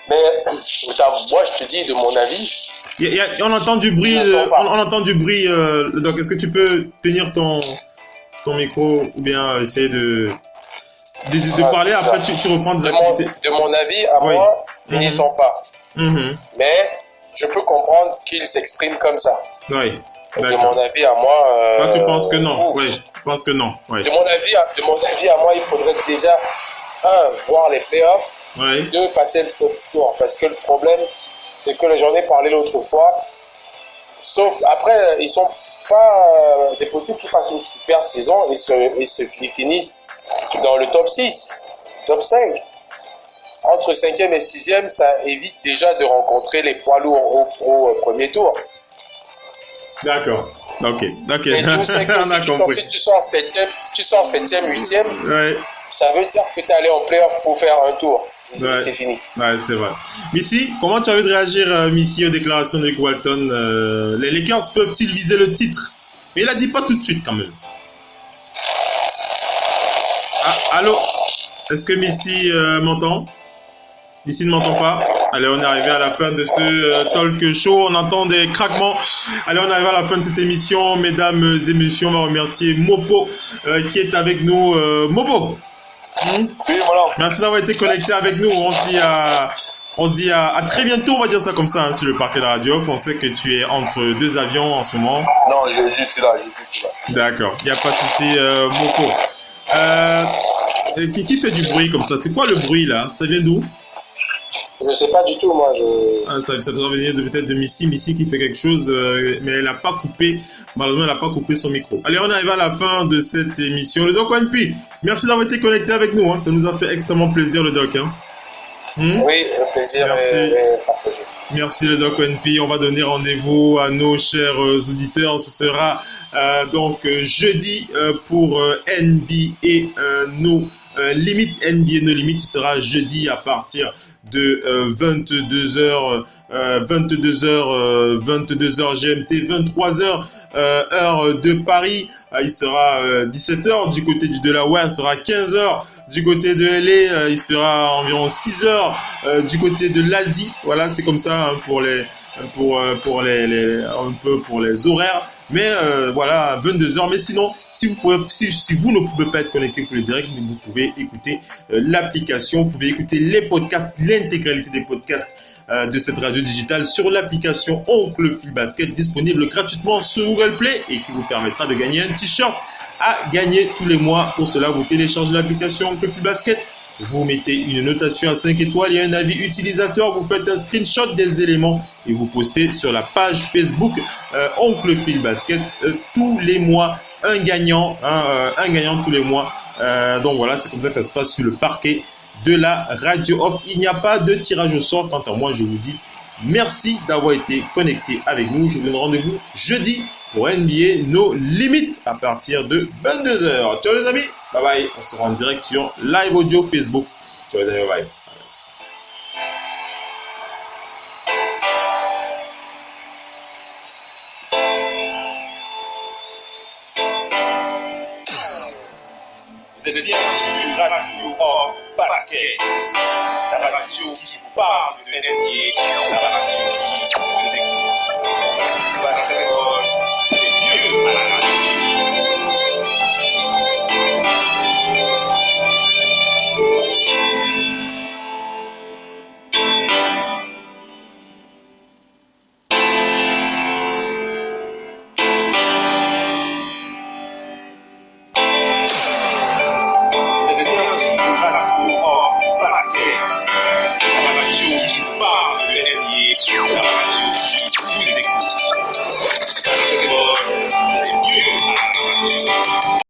Mais moi, je te dis de mon avis. On entend du bruit. On entend du bruit. Donc, est-ce que tu peux tenir ton micro ou bien essayer de parler après tu reprends des activités. De mon avis, à moi, ils n'y sont pas. Mais je peux comprendre qu'ils s'expriment comme ça. Oui. De mon avis à moi. Toi, tu penses que non. Oui. Tu penses que non. Oui. De mon avis à moi, il faudrait déjà voir les playoffs, deux passer le tour. Parce que le problème, c'est que j'en ai parlé l'autre fois. Sauf après, ils sont pas. C'est possible qu'ils fassent une super saison et finissent dans le top 6, top 5. Entre 5e et 6e, ça évite déjà de rencontrer les poids lourds au premier tour. D'accord. Ok. Et tu sais que si tu sors 7e, 8e, ça veut dire que tu es allé en playoff pour faire un tour. C'est fini. Ouais, c'est vrai. Missy, comment tu as envie de réagir, Missy, aux déclarations de Luke Walton? Les Lakers peuvent-ils viser le titre? Mais il l'a dit pas tout de suite, quand même. Allô? Est-ce que Missy m'entend? Missy ne m'entend pas. Allez, on est arrivé à la fin de ce talk show. On entend des craquements. Allez, on arrive à la fin de cette émission. Mesdames et messieurs, on va remercier Mopo qui est avec nous. Mopo. Oui, voilà. Merci d'avoir été connecté avec nous. On se dit à très bientôt, on va dire ça comme ça, sur le parquet de la radio. On sait que tu es entre deux avions en ce moment. Non, je suis là. D'accord, il n'y a pas de souci, Mopo. Qui fait du bruit comme ça? C'est quoi le bruit là? Ça vient d'où? Je sais pas du tout, moi. Ça doit venir peut-être de Missy qui fait quelque chose, mais elle n'a pas coupé. Malheureusement, elle n'a pas coupé son micro. Allez, on arrive à la fin de cette émission. Le Doc ONP, merci d'avoir été connecté avec nous. Hein. Ça nous a fait extrêmement plaisir, le Doc. Hein. Oui, le plaisir est partagé. Merci, le Doc ONP. On va donner rendez-vous à nos chers auditeurs. Ce sera donc jeudi pour NBA No Limit. NBA No Limit, ce sera jeudi à partir de 22h GMT, 23h heure de Paris. Il sera 17h du côté du Delaware, il sera 15h du côté de LA, il sera environ 6h du côté de l'Asie. Voilà, c'est comme ça, hein, pour les horaires. Mais voilà, 22h. Mais sinon, si vous ne pouvez pas être connecté pour le direct, vous pouvez écouter l'application, vous pouvez écouter les podcasts, l'intégralité des podcasts de cette radio digitale sur l'application Oncle Phil Basket, disponible gratuitement sur Google Play et qui vous permettra de gagner un t-shirt à gagner tous les mois. Pour cela, vous téléchargez l'application Oncle Phil Basket. Vous mettez une notation à 5 étoiles et un avis utilisateur, vous faites un screenshot des éléments et vous postez sur la page Facebook Oncle Phil Basket tous les mois, un gagnant tous les mois. Donc voilà, c'est comme ça que ça se passe sur le parquet de la radio off. Il n'y a pas de tirage au sort. Quant à moi, je vous dis merci d'avoir été connecté avec nous. Je vous donne rendez-vous jeudi pour NBA No Limit à partir de 22h. Ciao les amis, bye bye. On se rend en direct sur Live Audio Facebook. Ciao les amis, bye bye. C'est bien sûr Radio Hors Basket, la radio qui parle de NBA, la radio qui vous écoute.